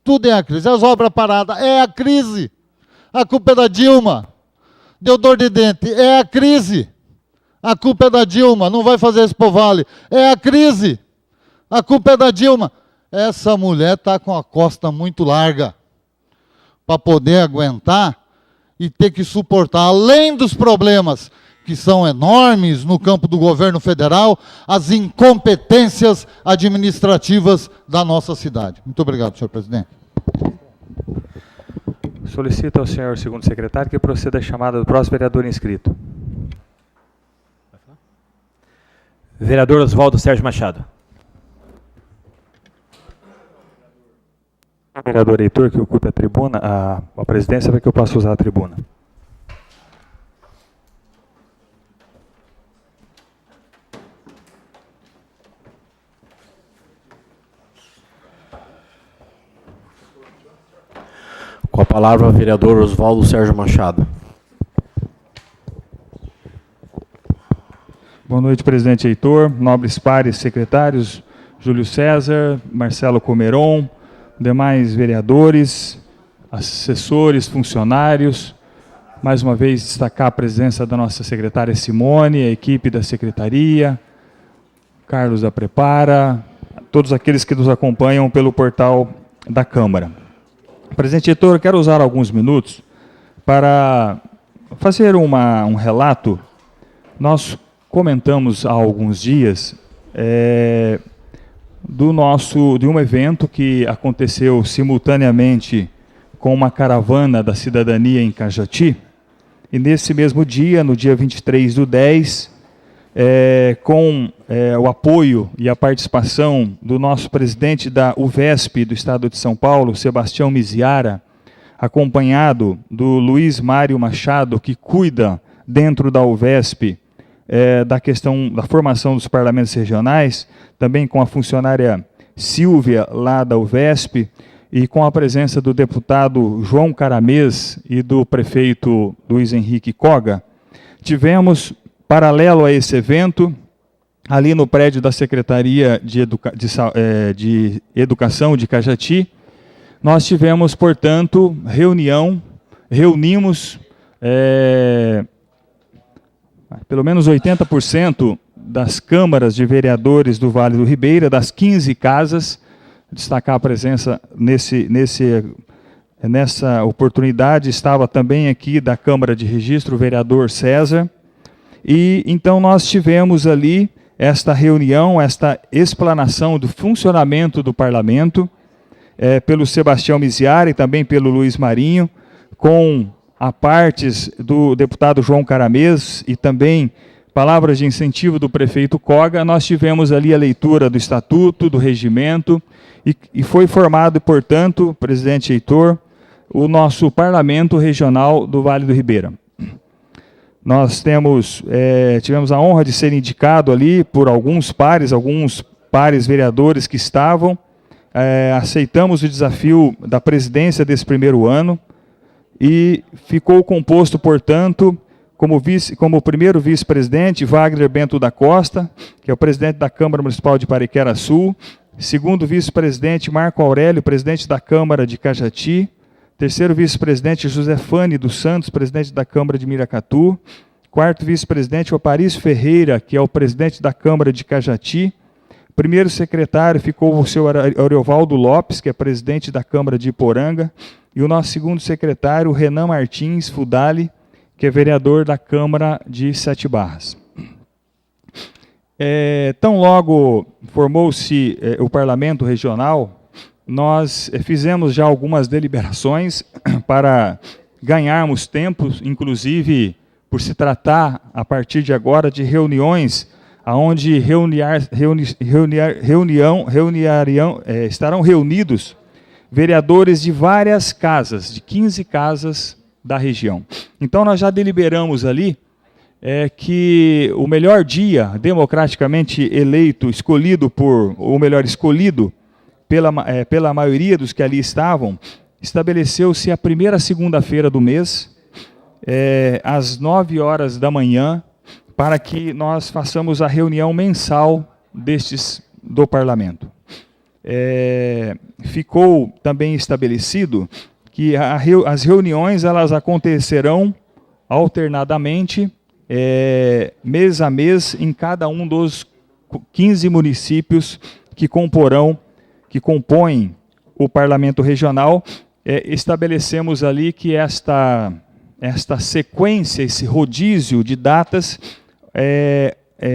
Tudo é a crise. As obras paradas é a crise. A culpa é da Dilma. Deu dor de dente. É a crise. A culpa é da Dilma. Não vai fazer Expo Vale. É a crise. A culpa é da Dilma. Essa mulher está com a costa muito larga para poder aguentar e ter que suportar, além dos problemas que são enormes no campo do governo federal, as incompetências administrativas da nossa cidade. Muito obrigado, senhor presidente. Solicito ao senhor segundo secretário que proceda a chamada do próximo vereador inscrito. Vereador Oswaldo Sérgio Machado. Vereador Heitor, que ocupe a tribuna, a presidência, para que eu possa usar a tribuna. Com a palavra, o vereador Oswaldo Sérgio Machado. Boa noite, presidente Heitor, nobres pares secretários, Júlio César, Marcelo Comeron, demais vereadores, assessores, funcionários. Mais uma vez, destacar a presença da nossa secretária Simone, a equipe da secretaria, Carlos da Prepara, todos aqueles que nos acompanham pelo portal da Câmara. Presidente Heitor, eu quero usar alguns minutos para fazer um relato. Nós comentamos há alguns dias de um evento que aconteceu simultaneamente com uma caravana da cidadania em Cajati, e nesse mesmo dia, no dia 23/10, com o apoio e a participação do nosso presidente da UVESP do Estado de São Paulo, Sebastião Miziara, acompanhado do Luiz Mário Machado, que cuida dentro da UVESP da questão da formação dos parlamentos regionais, também com a funcionária Silvia, lá da UVESP, e com a presença do deputado João Caramês e do prefeito Luiz Henrique Koga. Tivemos, paralelo a esse evento, ali no prédio da Secretaria de Educação de Cajati, nós tivemos, portanto, reunimos pelo menos 80% das câmaras de vereadores do Vale do Ribeira, das 15 casas, destacar a presença nessa oportunidade, estava também aqui da Câmara de Registro o vereador César, e então nós tivemos ali esta reunião, esta explanação do funcionamento do parlamento, pelo Sebastião Miziara e também pelo Luiz Marinho, com a partes do deputado João Caramês e também palavras de incentivo do prefeito Koga. Nós tivemos ali a leitura do estatuto, do regimento, e foi formado, portanto, presidente Heitor, o nosso parlamento regional do Vale do Ribeira. Nós tivemos a honra de ser indicado ali por alguns pares vereadores que estavam, aceitamos o desafio da presidência desse primeiro ano, e ficou composto, portanto, como primeiro vice-presidente, Wagner Bento da Costa, que é o presidente da Câmara Municipal de Pariquera Sul, segundo vice-presidente, Marco Aurélio, presidente da Câmara de Cajati, terceiro vice-presidente, José Fane dos Santos, presidente da Câmara de Miracatu, quarto vice-presidente, o Aparício Ferreira, que é o presidente da Câmara de Cajati, primeiro secretário ficou o senhor Ariovaldo Lopes, que é presidente da Câmara de Iporanga, e o nosso segundo secretário, Renan Martins Fudali, que é vereador da Câmara de Sete Barras. Tão logo formou-se o Parlamento Regional, nós fizemos já algumas deliberações para ganharmos tempo, inclusive por se tratar, a partir de agora, de reuniões onde estarão reunidos vereadores de várias casas, de 15 casas da região. Então nós já deliberamos ali que o melhor dia, democraticamente eleito, escolhido pela maioria dos que ali estavam, estabeleceu-se a primeira segunda-feira do mês, às 9 horas da manhã, para que nós façamos a reunião mensal do Parlamento. Ficou também estabelecido que as reuniões elas acontecerão alternadamente, mês a mês, em cada um dos 15 municípios que compõem o Parlamento Regional. Estabelecemos ali que esta sequência, esse rodízio de datas,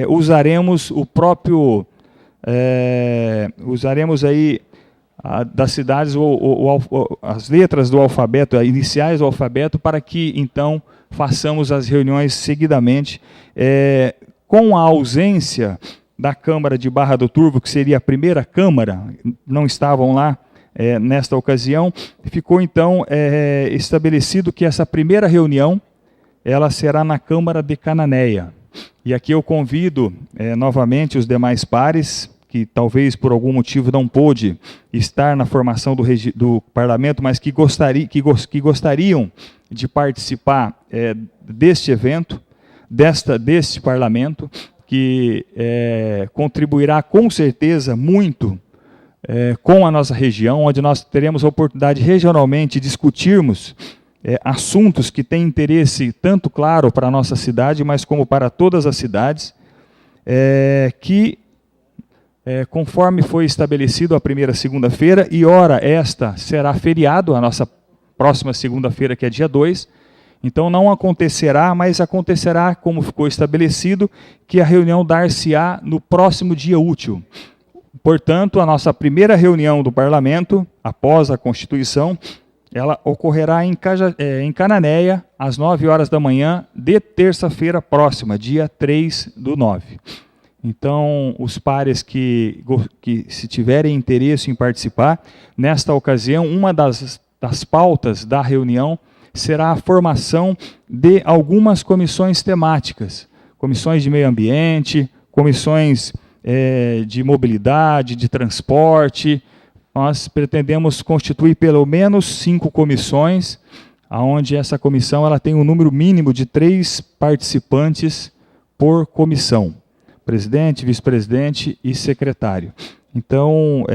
usaremos usaremos aí das cidades as letras do alfabeto, as iniciais do alfabeto, para que então façamos as reuniões seguidamente, com a ausência da Câmara de Barra do Turvo, que seria a primeira Câmara, não estavam lá nesta ocasião. Ficou então estabelecido que essa primeira reunião ela será na Câmara de Cananéia. E aqui eu convido novamente os demais pares, que talvez por algum motivo não pôde estar na formação do parlamento, mas que gostariam de participar deste evento, deste parlamento, que contribuirá com certeza muito com a nossa região, onde nós teremos a oportunidade regionalmente de discutirmos assuntos que têm interesse tanto, claro, para a nossa cidade, mas como para todas as cidades, conforme foi estabelecido a primeira segunda-feira, e ora esta será feriado, a nossa próxima segunda-feira, que é dia 2, então não acontecerá, mas acontecerá, como ficou estabelecido, que a reunião dar-se-á no próximo dia útil. Portanto, a nossa primeira reunião do Parlamento, após a Constituição, ela ocorrerá em Cananéia, às 9 horas da manhã, de terça-feira próxima, dia 3/9. Então, os pares que se tiverem interesse em participar, nesta ocasião, uma das pautas da reunião será a formação de algumas comissões temáticas, comissões de meio ambiente, comissões de mobilidade, de transporte. Nós pretendemos constituir pelo menos 5 comissões, onde essa comissão ela tem um número mínimo de 3 participantes por comissão: presidente, vice-presidente e secretário. Então,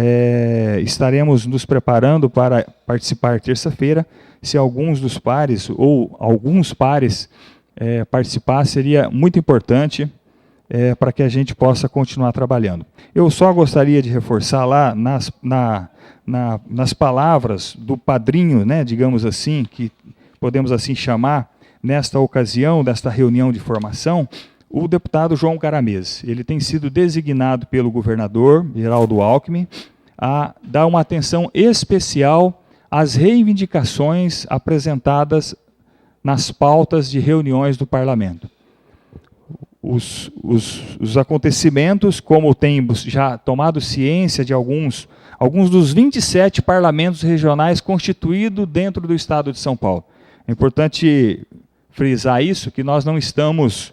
estaremos nos preparando para participar terça-feira. Se alguns dos pares, ou alguns pares, participar, seria muito importante para que a gente possa continuar trabalhando. Eu só gostaria de reforçar lá nas palavras do padrinho, né, digamos assim, que podemos assim chamar, nesta ocasião, desta reunião de formação, o deputado João Caramês. Ele tem sido designado pelo governador Geraldo Alckmin a dar uma atenção especial às reivindicações apresentadas nas pautas de reuniões do parlamento. Os acontecimentos, como temos já tomado ciência de alguns dos 27 parlamentos regionais constituídos dentro do estado de São Paulo. É importante frisar isso, que nós não estamos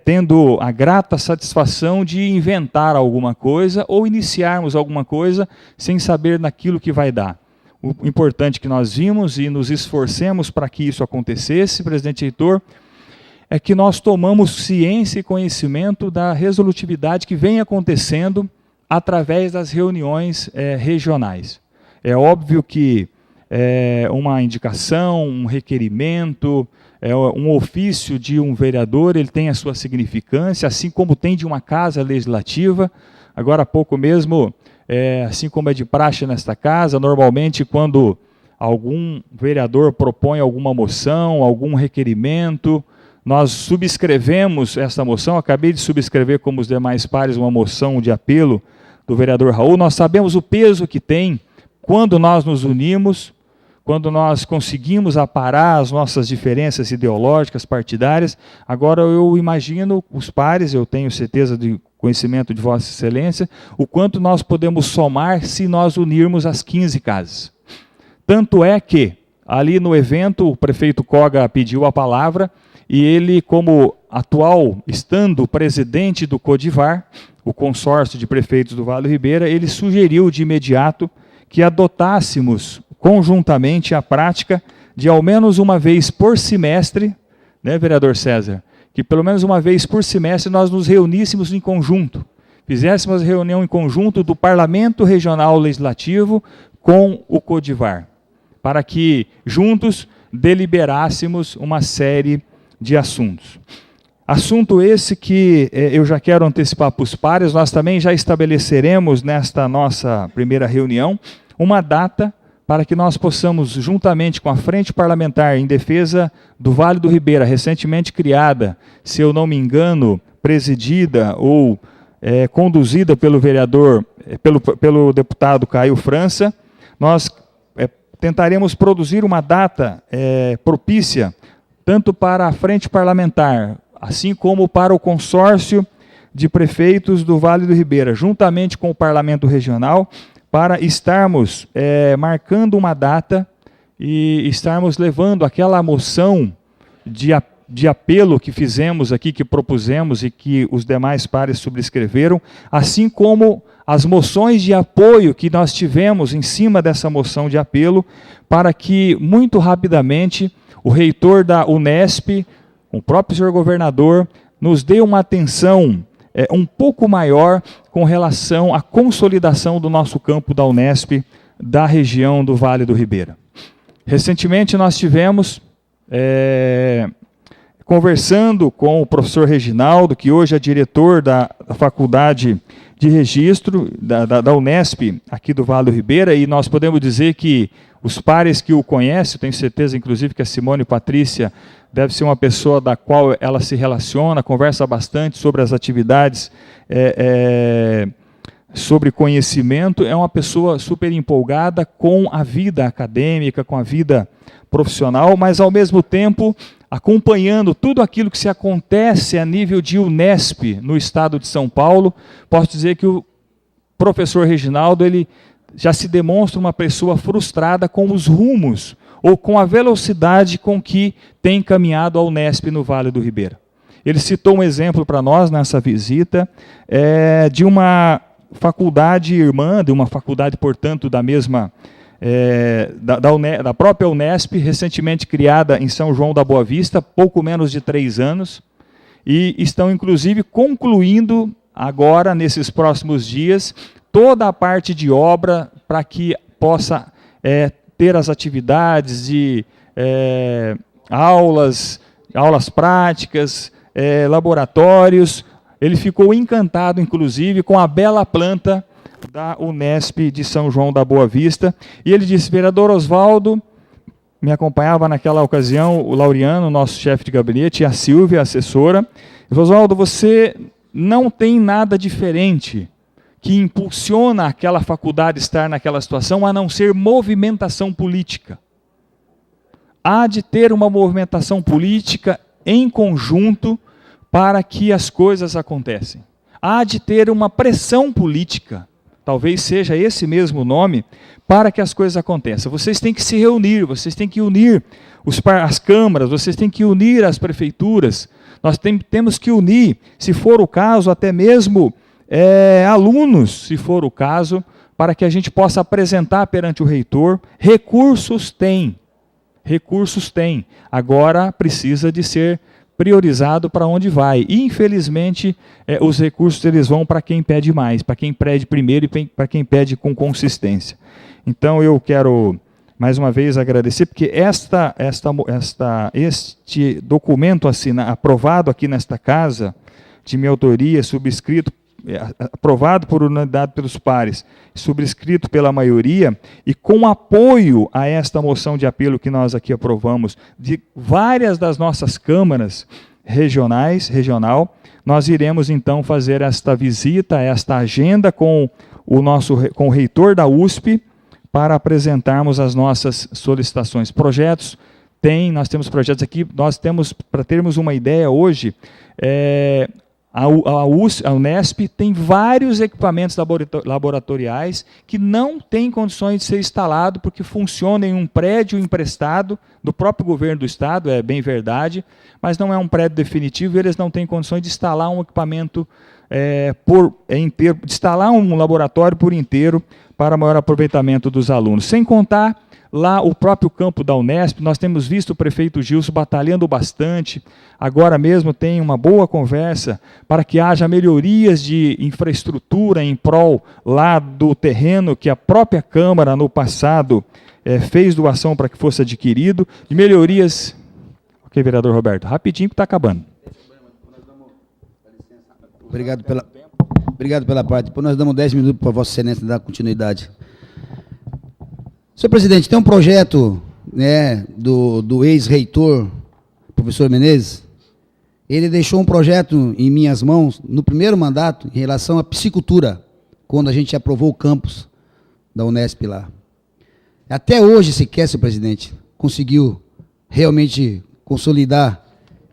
tendo a grata satisfação de inventar alguma coisa ou iniciarmos alguma coisa sem saber naquilo que vai dar. O importante que nós vimos e nos esforcemos para que isso acontecesse, presidente Heitor, é que nós tomamos ciência e conhecimento da resolutividade que vem acontecendo através das reuniões regionais. É óbvio que uma indicação, um requerimento, um ofício de um vereador, ele tem a sua significância, assim como tem de uma casa legislativa. Agora há pouco mesmo, assim como é de praxe nesta casa, normalmente quando algum vereador propõe alguma moção, algum requerimento, nós subscrevemos essa moção. Acabei de subscrever, como os demais pares, uma moção de apelo do vereador Raul. Nós sabemos o peso que tem quando nós nos unimos, quando nós conseguimos aparar as nossas diferenças ideológicas, partidárias. Agora eu imagino os pares, eu tenho certeza de conhecimento de Vossa Excelência, o quanto nós podemos somar se nós unirmos as 15 casas. Tanto é que, ali no evento, o prefeito Koga pediu a palavra, e ele, como atual, estando presidente do Codivar, o consórcio de prefeitos do Vale do Ribeira, ele sugeriu de imediato que adotássemos conjuntamente a prática de ao menos uma vez por semestre, né, vereador César, que pelo menos uma vez por semestre nós nos reuníssemos em conjunto, fizéssemos reunião em conjunto do Parlamento Regional Legislativo com o Codivar, para que juntos deliberássemos uma série de assuntos. Assunto esse que eu já quero antecipar para os pares, nós também já estabeleceremos nesta nossa primeira reunião uma data para que nós possamos, juntamente com a Frente Parlamentar em Defesa do Vale do Ribeira, recentemente criada, se eu não me engano, presidida ou conduzida pelo vereador, pelo deputado Caio França, nós tentaremos produzir uma data propícia, tanto para a Frente Parlamentar, assim como para o consórcio de prefeitos do Vale do Ribeira, juntamente com o Parlamento Regional, para estarmos marcando uma data e estarmos levando aquela moção de apelo que fizemos aqui, que propusemos e que os demais pares subscreveram, assim como as moções de apoio que nós tivemos em cima dessa moção de apelo, para que, muito rapidamente, o reitor da Unesp, o próprio senhor governador, nos dê uma atenção um pouco maior com relação à consolidação do nosso campo da Unesp, da região do Vale do Ribeira. Recentemente nós tivemos, conversando com o professor Reginaldo, que hoje é diretor da Faculdade de Registro da Unesp, aqui do Vale do Ribeira, e nós podemos dizer que os pares que o conhecem, tenho certeza inclusive que a Simone Patrícia deve ser uma pessoa da qual ela se relaciona, conversa bastante sobre as atividades, sobre conhecimento, é uma pessoa super empolgada com a vida acadêmica, com a vida profissional, mas ao mesmo tempo acompanhando tudo aquilo que se acontece a nível de Unesp no estado de São Paulo. Posso dizer que o professor Reginaldo, ele já se demonstra uma pessoa frustrada com os rumos ou com a velocidade com que tem caminhado a Unesp no Vale do Ribeira. Ele citou um exemplo para nós nessa visita, de uma faculdade irmã, de uma faculdade, portanto, da mesma, da própria Unesp, recentemente criada em São João da Boa Vista, pouco menos de 3 anos, e estão, inclusive, concluindo agora, nesses próximos dias, toda a parte de obra para que possa ter as atividades de aulas práticas, laboratórios. Ele ficou encantado, inclusive, com a bela planta da Unesp de São João da Boa Vista. E ele disse: vereador Oswaldo, me acompanhava naquela ocasião o Laureano, nosso chefe de gabinete, e a Silvia, a assessora. Ele falou: Oswaldo, você não tem nada diferente que impulsiona aquela faculdade a estar naquela situação, a não ser movimentação política. Há de ter uma movimentação política em conjunto para que as coisas aconteçam. Há de ter uma pressão política, talvez seja esse mesmo nome, para que as coisas aconteçam. Vocês têm que se reunir, vocês têm que unir as câmaras, vocês têm que unir as prefeituras, nós temos que unir, se for o caso, até mesmo alunos, se for o caso, para que a gente possa apresentar perante o reitor. Recursos tem, agora precisa de ser priorizado para onde vai. E, infelizmente, os recursos eles vão para quem pede mais, para quem pede primeiro e para quem pede com consistência. Então eu quero mais uma vez agradecer, porque este documento aprovado aqui nesta casa, de minha autoria, subscrito, aprovado por unanimidade pelos pares, subscrito pela maioria, e com apoio a esta moção de apelo que nós aqui aprovamos, de várias das nossas câmaras regional, nós iremos então fazer esta visita, esta agenda com o reitor da USP, para apresentarmos as nossas solicitações. Projetos, nós temos projetos aqui, nós temos, para termos uma ideia hoje, a Unesp tem vários equipamentos laboratoriais que não têm condições de ser instalado porque funcionam em um prédio emprestado do próprio governo do estado, é bem verdade, mas não é um prédio definitivo e eles não têm condições de instalar um equipamento inteiro, instalar um laboratório por inteiro para maior aproveitamento dos alunos. Sem contar lá o próprio campo da Unesp, nós temos visto o prefeito Gilson batalhando bastante, agora mesmo tem uma boa conversa para que haja melhorias de infraestrutura em prol lá do terreno que a própria Câmara no passado fez doação para que fosse adquirido, de melhorias... Ok, vereador Roberto, rapidinho que está acabando. Obrigado pela parte. Depois nós damos 10 minutos para Vossa Excelência dar continuidade. Senhor presidente, tem um projeto, né, do ex-reitor, professor Menezes. Ele deixou um projeto em minhas mãos, no primeiro mandato, em relação à piscicultura, quando a gente aprovou o campus da Unesp lá. Até hoje, sequer, senhor presidente, conseguiu realmente consolidar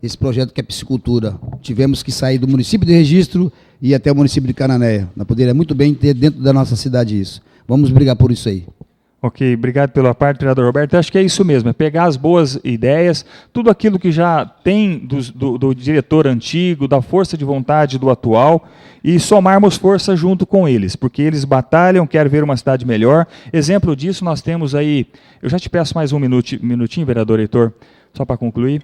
esse projeto que é piscicultura. Tivemos que sair do município de Registro e ir até o município de Cananéia. Nós poderíamos muito bem ter dentro da nossa cidade isso. Vamos brigar por isso aí. Ok, obrigado pela parte, vereador Roberto. Acho que é isso mesmo, é pegar as boas ideias, tudo aquilo que já tem do diretor antigo, da força de vontade do atual, e somarmos força junto com eles, porque eles batalham, querem ver uma cidade melhor. Exemplo disso, nós temos aí, eu já te peço mais um minutinho, vereador Heitor, só para concluir.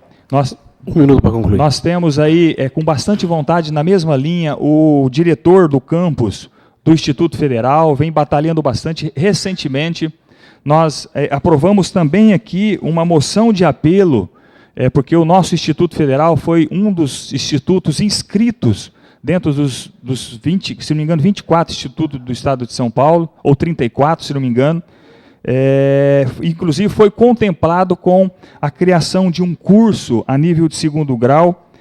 Um minuto para concluir. Nós temos aí, com bastante vontade, na mesma linha, o diretor do campus do Instituto Federal, vem batalhando bastante. Recentemente, nós aprovamos também aqui uma moção de apelo, porque o nosso Instituto Federal foi um dos institutos inscritos dentro dos 20, se não me engano, 24 institutos do Estado de São Paulo, ou 34, se não me engano. Inclusive foi contemplado com a criação de um curso a nível de 2º grau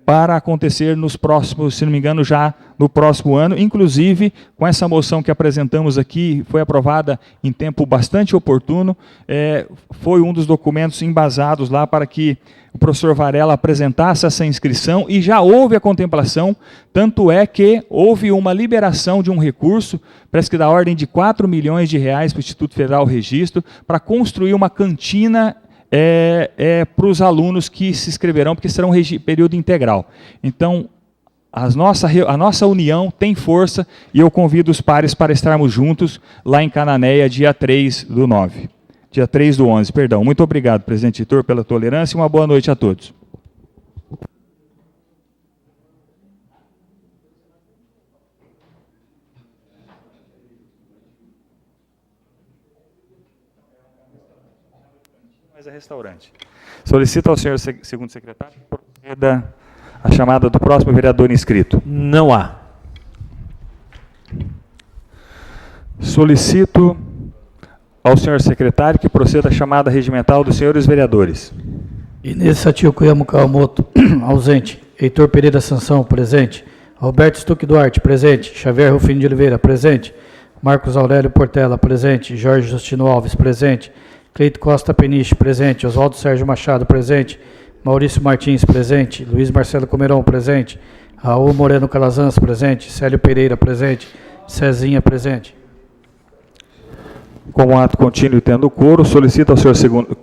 para acontecer nos próximos, se não me engano, já no próximo ano. Inclusive, com essa moção que apresentamos aqui, foi aprovada em tempo bastante oportuno, foi um dos documentos embasados lá para que o professor Varela apresentasse essa inscrição, e já houve a contemplação, tanto é que houve uma liberação de um recurso, parece que da ordem de 4 milhões de reais para o Instituto Federal Registro, para construir uma cantina para os alunos que se inscreverão, porque será um período integral. Então, a nossa união tem força, e eu convido os pares para estarmos juntos lá em Cananéia, dia 3/9. Dia 3/11, perdão. Muito obrigado, presidente Heitor, pela tolerância, e uma boa noite a todos. Mas é restaurante. Solicito ao senhor segundo secretário que proceda a chamada do próximo vereador inscrito. Não há. Solicito ao senhor secretário que proceda a chamada regimental dos senhores vereadores. Inês Satio Kuyamo Kawamoto, ausente. Heitor Pereira Sansão, presente. Roberto Stuck Duarte, presente. Xavier Rufino de Oliveira, presente. Marcos Aurélio Portela, presente. Jorge Justino Alves, presente. Cleito Costa Peniche, presente. Oswaldo Sérgio Machado, presente. Maurício Martins, presente. Luiz Marcelo Comerão, presente. Raul Moreno Calazans, presente. Célio Pereira, presente. Cezinha, presente. Como ato contínuo e tendo coro, solicito ao senhor segundo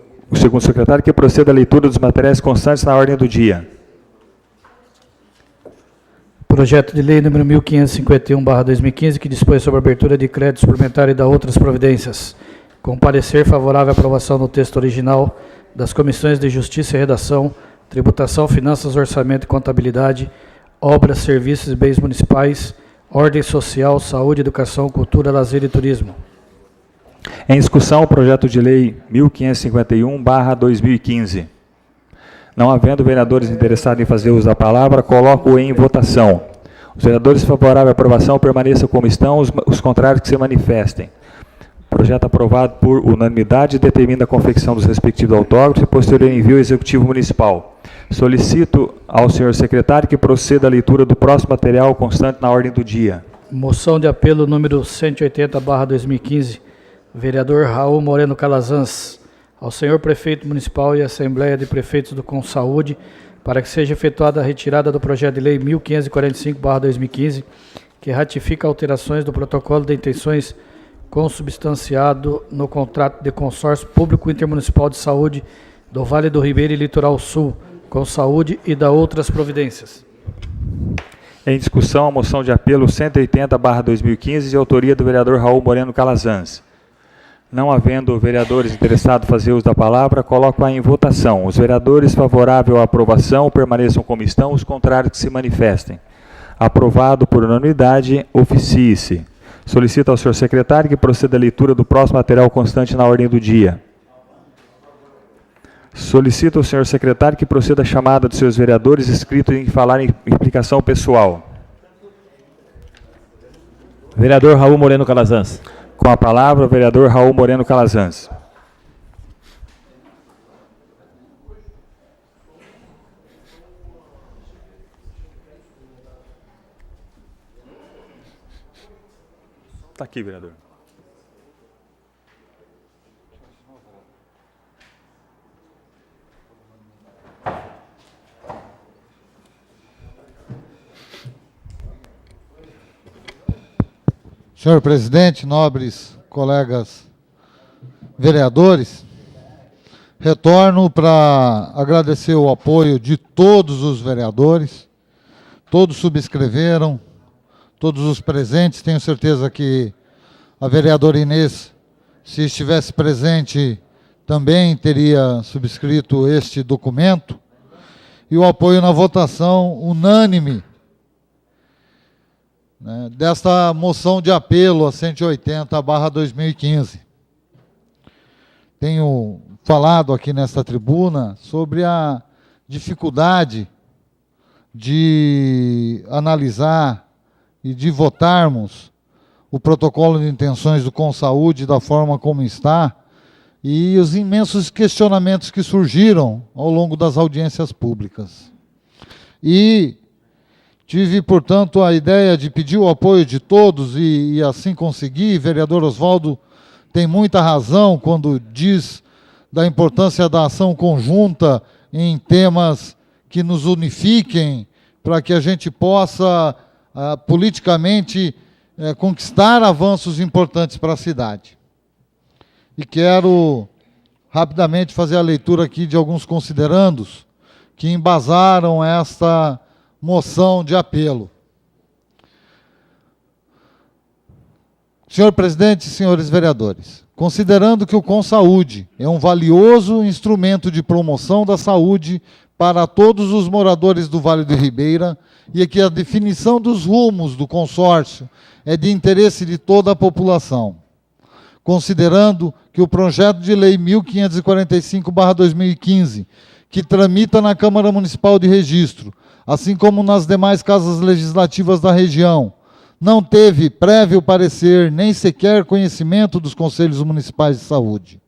secretário que proceda à leitura dos materiais constantes na ordem do dia. Projeto de lei número 1551/2015, que dispõe sobre a abertura de crédito suplementar e da outras providências. Com parecer favorável à aprovação no texto original das comissões de Justiça e Redação, Tributação, Finanças, Orçamento e Contabilidade, Obras, Serviços e Bens Municipais, Ordem Social, Saúde, Educação, Cultura, Lazer e Turismo. Em discussão, o projeto de lei 1551/2015. Não havendo vereadores interessados em fazer uso da palavra, coloco em votação. Os vereadores favoráveis à aprovação permaneçam como estão, os contrários que se manifestem. Projeto aprovado por unanimidade determina a confecção dos respectivos autógrafos e posterior envio ao Executivo Municipal. Solicito ao senhor secretário que proceda à leitura do próximo material constante na ordem do dia. Moção de apelo número 180/2015, vereador Raul Moreno Calazans, ao senhor prefeito municipal e Assembleia de Prefeitos do Consaúde, para que seja efetuada a retirada do projeto de lei 1545/2015, que ratifica alterações do protocolo de intenções consubstanciado no contrato de consórcio público intermunicipal de saúde do Vale do Ribeira e Litoral Sul, com saúde e da outras providências. Em discussão, a moção de apelo 180/2015, de autoria do vereador Raul Moreno Calazans. Não havendo vereadores interessados em fazer uso da palavra, coloco-a em votação. Os vereadores favoráveis à aprovação permaneçam como estão, os contrários que se manifestem. Aprovado por unanimidade, oficie-se. Solicito ao senhor secretário que proceda à leitura do próximo material constante na ordem do dia. Solicito ao senhor secretário que proceda à chamada dos seus vereadores inscritos em falar em implicação pessoal. Vereador Raul Moreno Calazans. Com a palavra, o vereador Raul Moreno Calazans. Está aqui, vereador. Senhor presidente, nobres colegas vereadores, retorno para agradecer o apoio de todos os vereadores, todos subscreveram, todos os presentes. Tenho certeza que a vereadora Inês, se estivesse presente, também teria subscrito este documento, e o apoio na votação unânime desta moção de apelo a 180/2015. Tenho falado aqui nesta tribuna sobre a dificuldade de analisar e de votarmos o protocolo de intenções do Consaúde da forma como está, e os imensos questionamentos que surgiram ao longo das audiências públicas. E tive, portanto, a ideia de pedir o apoio de todos e assim consegui. O vereador Oswaldo tem muita razão quando diz da importância da ação conjunta em temas que nos unifiquem, para que a gente possa, politicamente, conquistar avanços importantes para a cidade. E quero rapidamente fazer a leitura aqui de alguns considerandos que embasaram esta moção de apelo. Senhor presidente e senhores vereadores, considerando que o Consaúde é um valioso instrumento de promoção da saúde para todos os moradores do Vale do Ribeira e que a definição dos rumos do consórcio é de interesse de toda a população, considerando que o projeto de lei 1545/2015, que tramita na Câmara Municipal de Registro, assim como nas demais casas legislativas da região, não teve prévio parecer nem sequer conhecimento dos Conselhos Municipais de Saúde.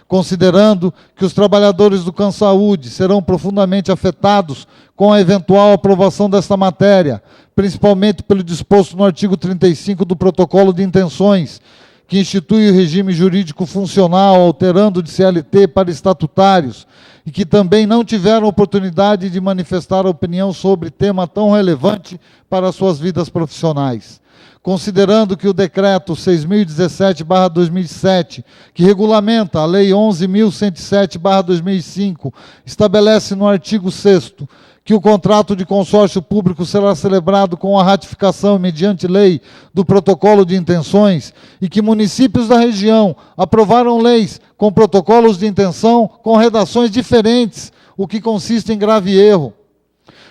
Considerando que os trabalhadores do Consaúde serão profundamente afetados com a eventual aprovação desta matéria, principalmente pelo disposto no artigo 35 do Protocolo de Intenções, que institui o regime jurídico funcional, alterando de CLT para estatutários, e que também não tiveram oportunidade de manifestar opinião sobre tema tão relevante para suas vidas profissionais. Considerando que o decreto 6.017/2007, que regulamenta a lei 11.107/2005, estabelece no artigo 6º que o contrato de consórcio público será celebrado com a ratificação, mediante lei, do protocolo de intenções, e que municípios da região aprovaram leis com protocolos de intenção com redações diferentes, o que consiste em grave erro.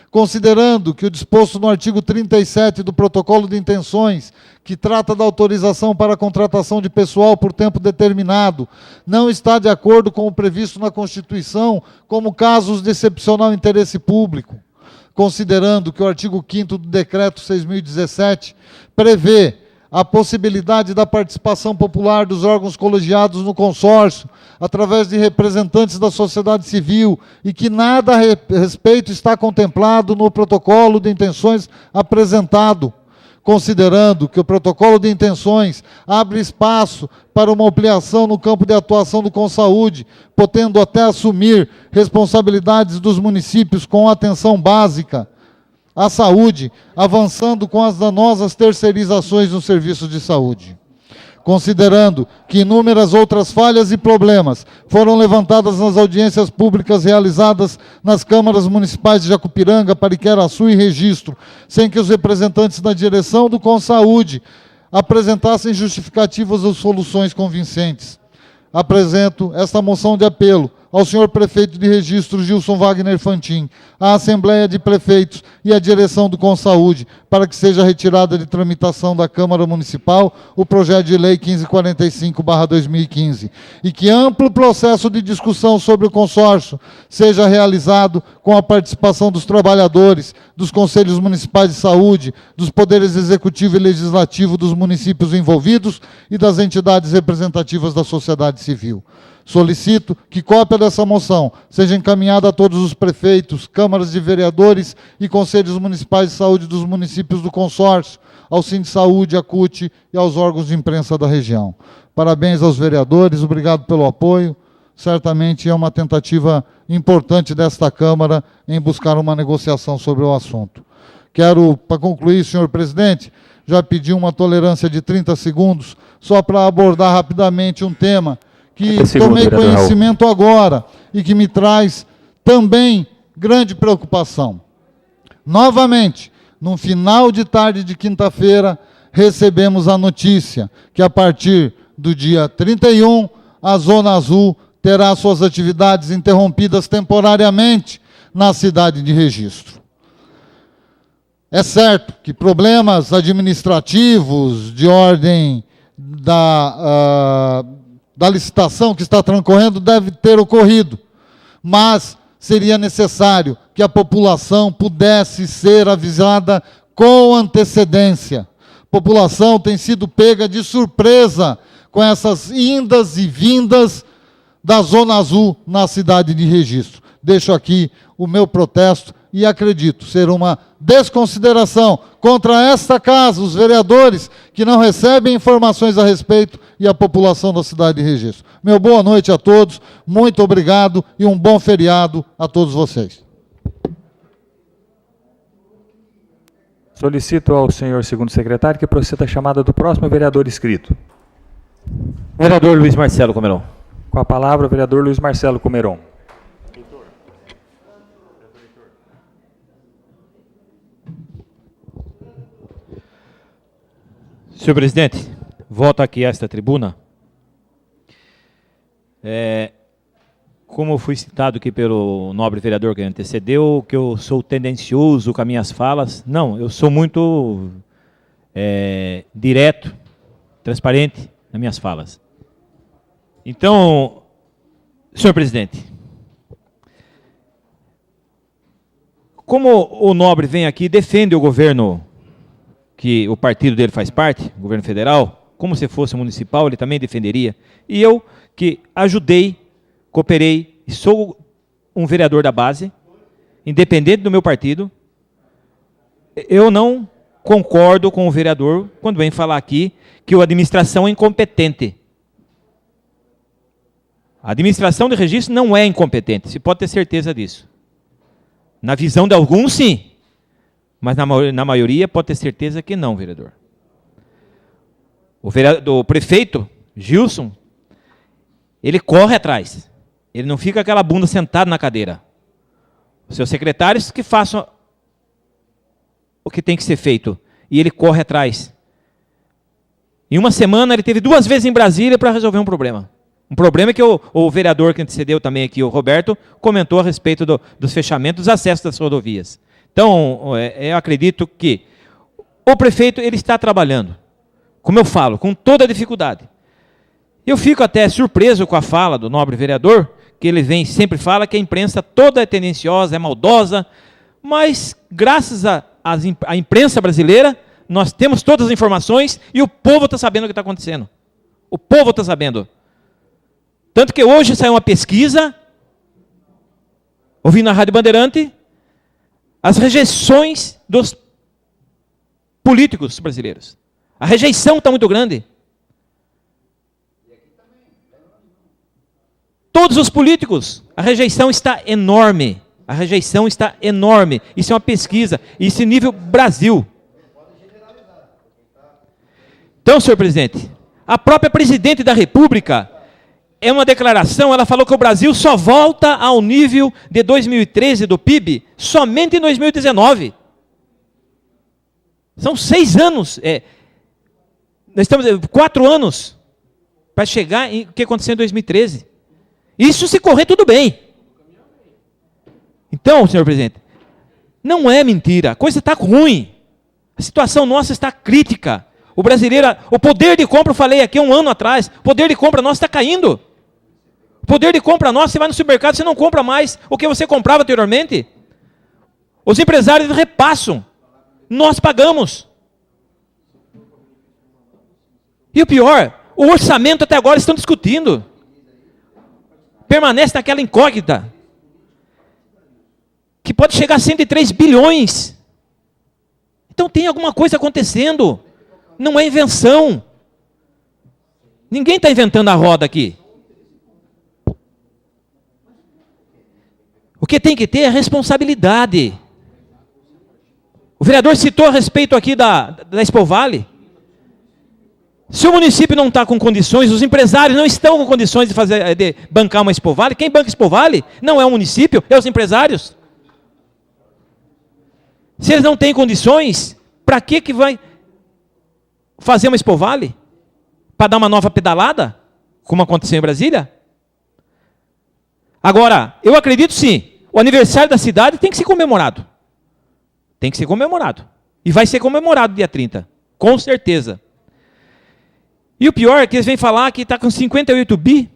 Considerando que o disposto no artigo 37 do protocolo de intenções, que trata da autorização para a contratação de pessoal por tempo determinado, não está de acordo com o previsto na Constituição como casos de excepcional interesse público. Considerando que o artigo 5º do decreto 6.017 prevê a possibilidade da participação popular dos órgãos colegiados no consórcio, através de representantes da sociedade civil, e que nada a respeito está contemplado no protocolo de intenções apresentado. Considerando que o protocolo de intenções abre espaço para uma ampliação no campo de atuação do Consaúde, podendo até assumir responsabilidades dos municípios com atenção básica à saúde, avançando com as danosas terceirizações no serviço de saúde. considerando que inúmeras outras falhas e problemas foram levantadas nas audiências públicas realizadas nas câmaras municipais de Jacupiranga, Pariquera-Açu e Registro, sem que os representantes da direção do Consaúde apresentassem justificativas ou soluções convincentes. Apresento esta moção de apelo ao senhor prefeito de Registro, Gilson Wagner Fantin, à Assembleia de Prefeitos e à direção do Consaúde, para que seja retirada de tramitação da Câmara Municipal o projeto de lei 1545/2015 e que amplo processo de discussão sobre o consórcio seja realizado com a participação dos trabalhadores, dos Conselhos Municipais de Saúde, dos poderes executivo e legislativo dos municípios envolvidos e das entidades representativas da sociedade civil. Solicito que cópia dessa moção seja encaminhada a todos os prefeitos, câmaras de vereadores e conselhos municipais de saúde dos municípios do consórcio, ao Sindsaúde, à CUT e aos órgãos de imprensa da região. Parabéns aos vereadores, obrigado pelo apoio. Certamente é uma tentativa importante desta Câmara em buscar uma negociação sobre o assunto. Quero, para concluir, senhor presidente, já pedi uma tolerância de 30 segundos, só para abordar rapidamente um tema que tomei conhecimento agora e que me traz também grande preocupação. Novamente, no final de tarde de quinta-feira, recebemos a notícia que a partir do dia 31, a Zona Azul terá suas atividades interrompidas temporariamente na cidade de Registro. É certo que problemas administrativos de ordem da licitação que está transcorrendo deve ter ocorrido, mas seria necessário que a população pudesse ser avisada com antecedência. A população tem sido pega de surpresa com essas indas e vindas da Zona Azul na cidade de Registro. Deixo aqui o meu protesto e acredito ser uma desconsideração contra esta casa, os vereadores que não recebem informações a respeito e a população da cidade de Registro. Meu boa noite a todos, muito obrigado e um bom feriado a todos vocês. Solicito ao senhor segundo secretário que proceda a chamada do próximo vereador inscrito. Vereador Luiz Marcelo Comeron. Com a palavra, o vereador Luiz Marcelo Comeron. Senhor presidente, volto aqui a esta tribuna. Como fui citado aqui pelo nobre vereador que antecedeu, que eu sou tendencioso com as minhas falas. Não, eu sou muito direto, transparente nas minhas falas. Então, senhor presidente, como o nobre vem aqui e defende o governo que o partido dele faz parte, o governo federal, como se fosse municipal, ele também defenderia. E eu, que ajudei, cooperei, e sou um vereador da base, independente do meu partido, eu não concordo com o vereador quando vem falar aqui que a administração é incompetente. A administração de registro não é incompetente, você pode ter certeza disso. Na visão de alguns, sim. Mas na maioria pode ter certeza que não, vereador. O prefeito, Gilson, ele corre atrás. Ele não fica aquela bunda sentada na cadeira. Os seus secretários que façam o que tem que ser feito. E ele corre atrás. Em uma semana ele teve 2 vezes em Brasília para resolver um problema. Um problema que o vereador que antecedeu também aqui, o Roberto, comentou a respeito dos fechamentos dos acessos das rodovias. Então, eu acredito que o prefeito ele está trabalhando, como eu falo, com toda a dificuldade. Eu fico até surpreso com a fala do nobre vereador, que ele sempre fala que a imprensa toda é tendenciosa, é maldosa, mas graças à imprensa brasileira, nós temos todas as informações e o povo está sabendo o que está acontecendo. O povo está sabendo. Tanto que hoje saiu uma pesquisa, ouvi na Rádio Bandeirante, as rejeições dos políticos brasileiros. A rejeição está muito grande. Todos os políticos, a rejeição está enorme. A rejeição está enorme. Isso é uma pesquisa. Isso é nível Brasil. Então, senhor presidente, A própria presidente da República, é uma declaração, ela falou que o Brasil só volta ao nível de 2013 do PIB somente em 2019. São 6 anos, nós estamos 4 anos para chegar em o que aconteceu em 2013. Isso se correr tudo bem. Então, senhor presidente, não é mentira, a coisa está ruim. A situação nossa está crítica. O brasileiro, o poder de compra, eu falei aqui 1 ano atrás, o poder de compra nosso está caindo. O poder de compra nosso, você vai no supermercado, você não compra mais o que você comprava anteriormente. Os empresários repassam, nós pagamos. E o pior, o orçamento até agora estão discutindo. Permanece naquela incógnita. Que pode chegar a 103 bilhões. Então tem alguma coisa acontecendo. Não é invenção. Ninguém está inventando a roda aqui. O que tem que ter é responsabilidade. O vereador citou a respeito aqui da Expo Vale. Se o município não está com condições, os empresários não estão com condições de bancar uma Expo Vale, quem banca Expo Vale não é o município, é os empresários. Se eles não têm condições, para que vai fazer uma Expo Vale? Para dar uma nova pedalada, como aconteceu em Brasília? Agora, eu acredito sim, o aniversário da cidade tem que ser comemorado. Tem que ser comemorado. E vai ser comemorado dia 30, com certeza. E o pior é que eles vêm falar que está com 58 bi.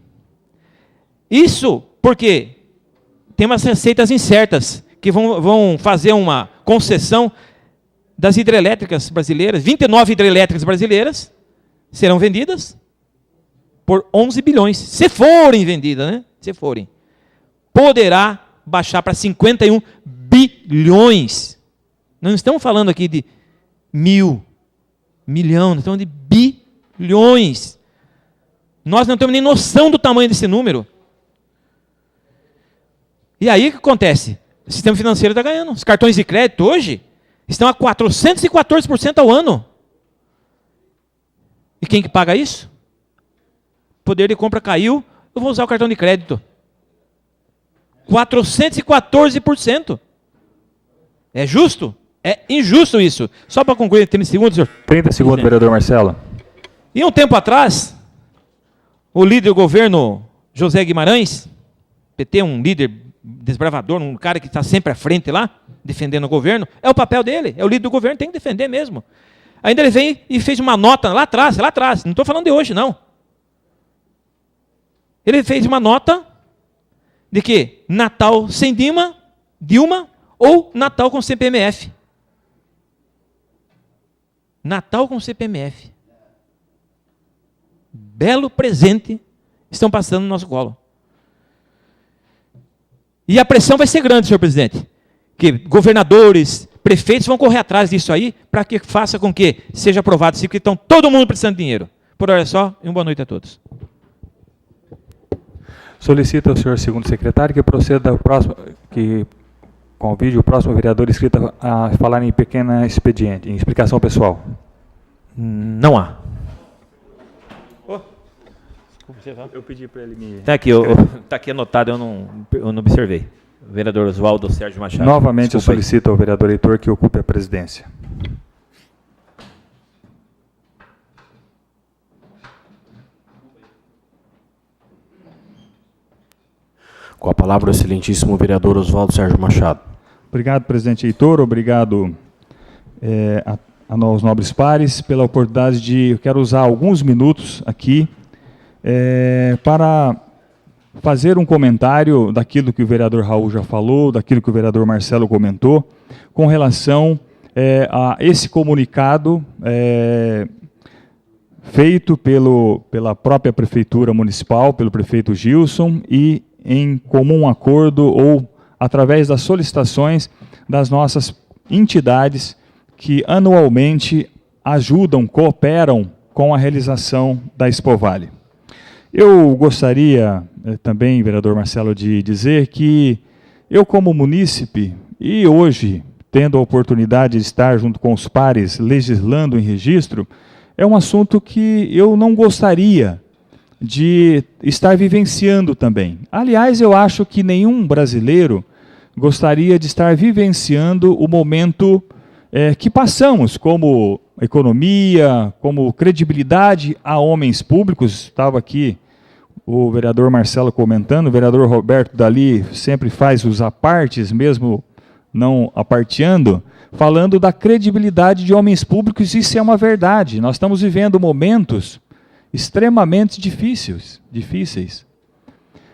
Isso porque tem umas receitas incertas, que vão fazer uma concessão das hidrelétricas brasileiras. 29 hidrelétricas brasileiras serão vendidas por 11 bilhões. Se forem vendidas, né? Se forem. Poderá baixar para 51 bilhões. Não estamos falando aqui de milhão, nós estamos de bilhões. Nós não temos nem noção do tamanho desse número. E aí o que acontece? O sistema financeiro está ganhando. Os cartões de crédito hoje estão a 414% ao ano. E quem que paga isso? O poder de compra caiu, eu vou usar o cartão de crédito. 414%. É justo? É injusto isso. Só para concluir, 30 segundos, senhor. 30 segundos, vereador Marcelo. E um tempo atrás, o líder do governo, José Guimarães, PT, um líder desbravador, um cara que está sempre à frente lá, defendendo o governo, é o papel dele, é o líder do governo, tem que defender mesmo. Ainda ele vem e fez uma nota lá atrás, não estou falando de hoje, não. Ele fez uma nota de que Natal sem Dilma ou Natal com CPMF. Natal com CPMF. Belo presente estão passando no nosso colo. E a pressão vai ser grande, senhor presidente. Que governadores, prefeitos vão correr atrás disso aí para que faça com que seja aprovado isso, porque estão todo mundo precisando de dinheiro. Por hora só, e uma boa noite a todos. Solicito ao senhor segundo secretário que proceda ao próximo, que convide o próximo vereador inscrito a falar em pequena expediente, em explicação pessoal. Não há. Eu pedi para ele me... Está aqui, tá aqui anotado, eu não observei. O vereador Oswaldo Sérgio Machado. Novamente eu Desculpa solicito ao vereador Heitor que ocupe a presidência. Com a palavra o excelentíssimo vereador Oswaldo Sérgio Machado. Obrigado, presidente Heitor. Obrigado aos nobres pares pela oportunidade de... Eu quero usar alguns minutos aqui para fazer um comentário daquilo que o vereador Raul já falou, daquilo que o vereador Marcelo comentou, com relação a esse comunicado feito pela própria Prefeitura Municipal, pelo prefeito Gilson, e em comum acordo ou através das solicitações das nossas entidades que anualmente ajudam, cooperam com a realização da Expo Vale. Eu gostaria também, vereador Marcelo, de dizer que eu, como munícipe, e hoje, tendo a oportunidade de estar junto com os pares legislando em registro, é um assunto que eu não gostaria de estar vivenciando também. Aliás, eu acho que nenhum brasileiro gostaria de estar vivenciando o momento que passamos, como economia, como credibilidade a homens públicos. Estava aqui o vereador Marcelo comentando, o vereador Roberto Dali sempre faz os apartes, mesmo não aparteando, falando da credibilidade de homens públicos. Isso é uma verdade. Nós estamos vivendo momentos extremamente difíceis.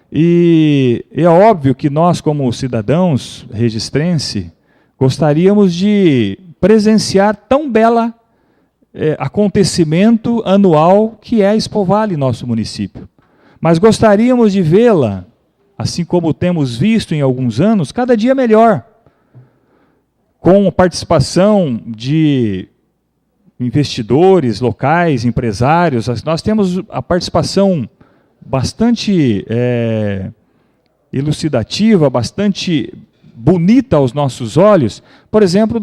E é óbvio que nós, como cidadãos registrense, gostaríamos de presenciar tão bela acontecimento anual que é a Expo Vale, nosso município. Mas gostaríamos de vê-la, assim como temos visto em alguns anos, cada dia melhor, com a participação de investidores locais, empresários. Nós temos a participação bastante elucidativa, bastante bonita aos nossos olhos, por exemplo,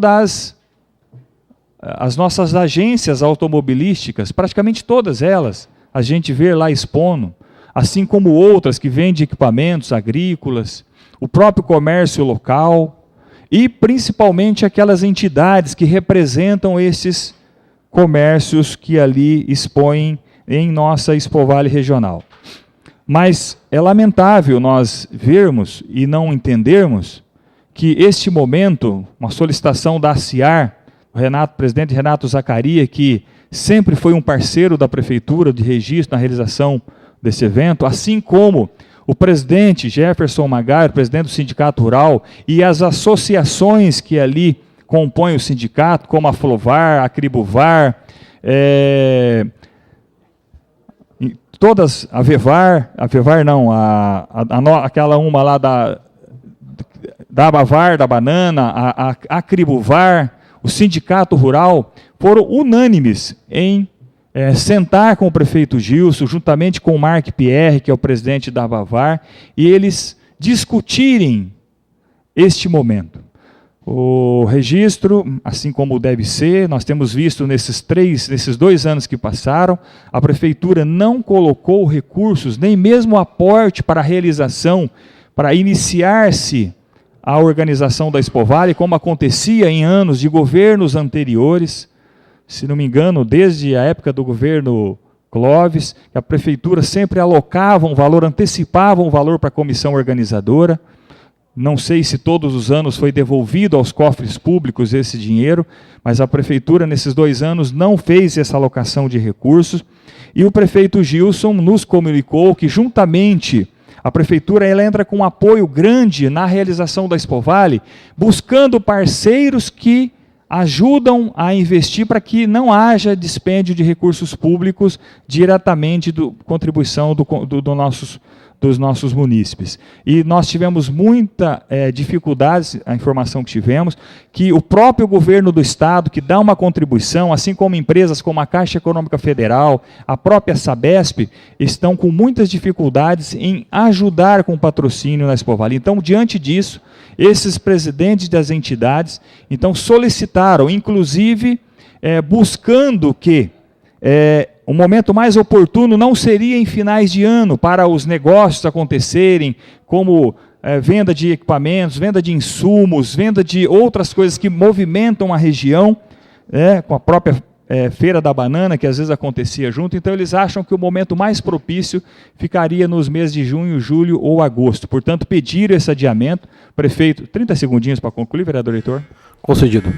as nossas agências automobilísticas, praticamente todas elas, a gente vê lá expondo, assim como outras que vendem equipamentos agrícolas, o próprio comércio local e principalmente aquelas entidades que representam esses comércios que ali expõem em nossa Expo Vale regional. Mas é lamentável nós vermos e não entendermos que este momento, uma solicitação da ACIAR, o presidente Renato Zacaria, que sempre foi um parceiro da Prefeitura de registro na realização desse evento, assim como o presidente Jefferson Magaro, presidente do Sindicato Rural, e as associações que ali compõem o sindicato, como a Flovar, a Cribuvar, todas, a Vevar não, aquela uma lá da Bavar, da banana, a Cribuvar, o Sindicato Rural, foram unânimes em sentar com o prefeito Gilson, juntamente com o Marc Pierre, que é o presidente da Bavar, e eles discutirem este momento. O registro, assim como deve ser, nós temos visto nesses 2 anos que passaram, a prefeitura não colocou recursos, nem mesmo aporte para a realização, para iniciar-se a organização da Expo Vale, como acontecia em anos de governos anteriores. Se não me engano, desde a época do governo Clóvis, a prefeitura sempre alocava um valor, antecipava um valor para a comissão organizadora. Não sei se todos os anos foi devolvido aos cofres públicos esse dinheiro, mas a prefeitura nesses 2 anos não fez essa alocação de recursos. E o prefeito Gilson nos comunicou que juntamente a prefeitura ela entra com um apoio grande na realização da Expo Vale, buscando parceiros que ajudam a investir para que não haja dispêndio de recursos públicos diretamente da contribuição dos nossos munícipes. E nós tivemos muita dificuldade, a informação que tivemos, que o próprio governo do Estado, que dá uma contribuição, assim como empresas como a Caixa Econômica Federal, a própria Sabesp, estão com muitas dificuldades em ajudar com o patrocínio na Expo Vale. Então, diante disso, esses presidentes das entidades, então, solicitaram, inclusive, buscando que o momento mais oportuno não seria em finais de ano para os negócios acontecerem, como venda de equipamentos, venda de insumos, venda de outras coisas que movimentam a região, com a própria Feira da Banana, que às vezes acontecia junto. Então eles acham que o momento mais propício ficaria nos meses de junho, julho ou agosto. Portanto, pediram esse adiamento. Prefeito, 30 segundinhos para concluir, vereador Heitor. Concedido.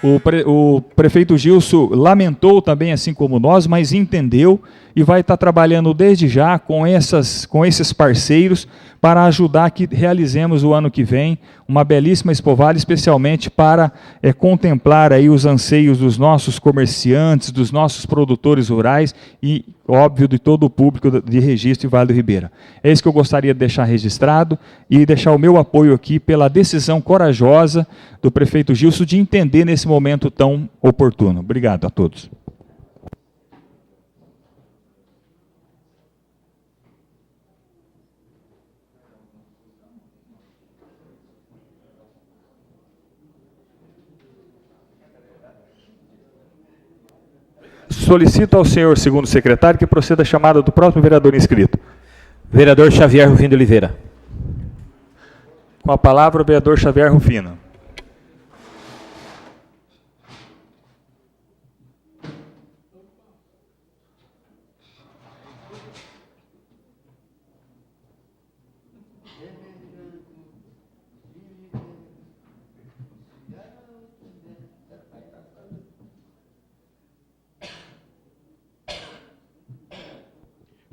O prefeito Gilson lamentou também, assim como nós, mas entendeu e vai estar trabalhando desde já com esses parceiros para ajudar que realizemos o ano que vem uma belíssima Expo Vale, especialmente para contemplar aí os anseios dos nossos comerciantes, dos nossos produtores rurais e, óbvio, de todo o público de Registro e Vale do Ribeira. É isso que eu gostaria de deixar registrado e deixar o meu apoio aqui pela decisão corajosa do prefeito Gilson de entender nesse momento tão oportuno. Obrigado a todos. Solicito ao senhor segundo secretário que proceda a chamada do próximo vereador inscrito. Vereador Xavier Rufino de Oliveira. Com a palavra, o vereador Xavier Rufino.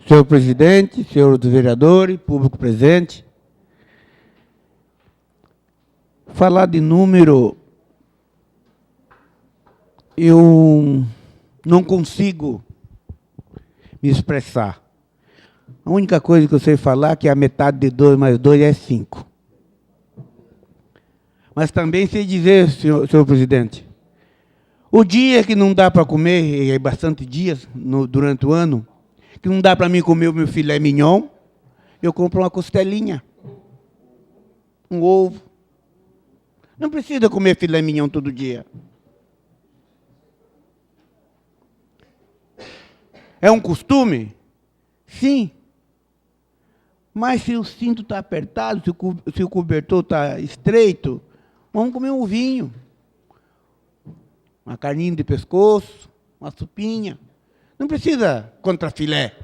Senhor presidente, senhores vereadores, público presente, falar de número, eu não consigo me expressar. A única coisa que eu sei falar é que a metade de 2 mais 2 é 5. Mas também sei dizer, senhor presidente, o dia que não dá para comer, e é bastante dias durante o ano, que não dá para mim comer o meu filé mignon, eu compro uma costelinha, um ovo. Não precisa comer filé mignon todo dia. É um costume? Sim. Mas se o cinto está apertado, se o cobertor está estreito, vamos comer um ovinho, uma carninha de pescoço, uma sopinha. Não precisa contra filé.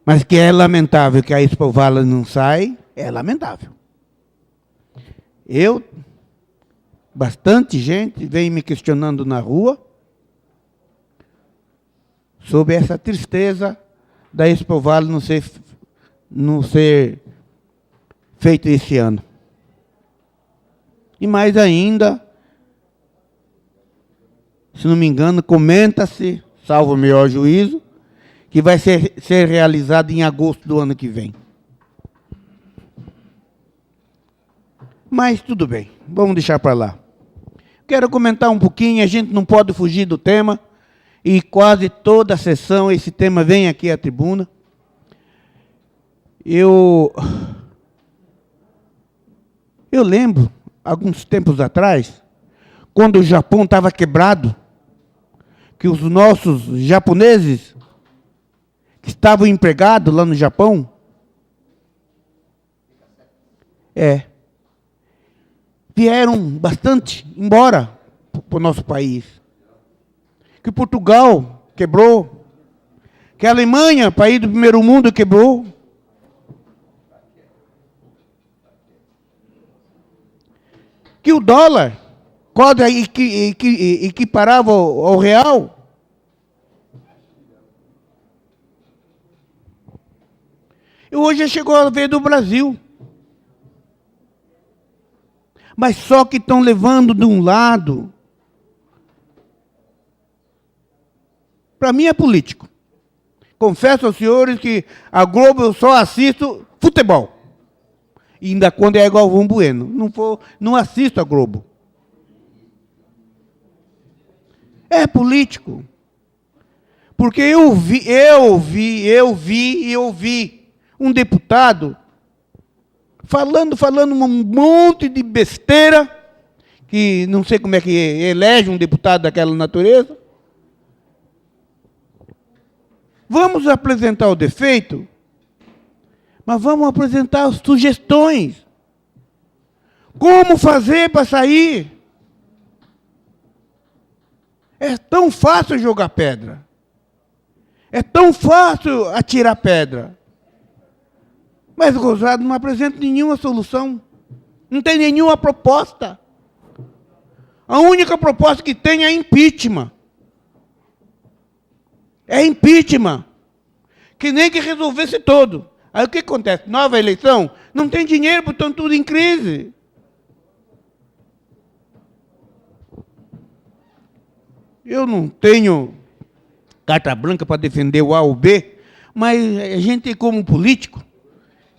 Mas que é lamentável que a Expovala não sai, é lamentável. Bastante gente vem me questionando na rua sobre essa tristeza da Expovala não ser feito esse ano. E mais ainda, se não me engano, comenta-se, salvo o melhor juízo, que vai ser realizado em agosto do ano que vem. Mas tudo bem, vamos deixar para lá. Quero comentar um pouquinho, a gente não pode fugir do tema, e quase toda a sessão esse tema vem aqui à tribuna. Eu lembro, alguns tempos atrás, quando o Japão estava quebrado, que os nossos japoneses que estavam empregados lá no Japão, vieram bastante embora para o nosso país. Que Portugal quebrou, que a Alemanha, país do primeiro mundo, quebrou. Que o dólar, quase equiparava ao real. E hoje chegou a vez do Brasil. Mas só que estão levando de um lado. Para mim é político. Confesso aos senhores que a Globo eu só assisto futebol. E ainda quando é igual Galvão Bueno. Não assisto a Globo. É político. Porque eu vi um deputado falando um monte de besteira, que não sei como é que elege um deputado daquela natureza. Vamos apresentar o defeito, mas vamos apresentar as sugestões. Como fazer para sair? É tão fácil jogar pedra. É tão fácil atirar pedra. Mas o Gozado não apresenta nenhuma solução. Não tem nenhuma proposta. A única proposta que tem é impeachment. É impeachment. Que nem que resolvesse todo. Aí o que acontece? Nova eleição, não tem dinheiro, porque estão tudo em crise. Eu não tenho carta branca para defender o A ou B, mas a gente, como político,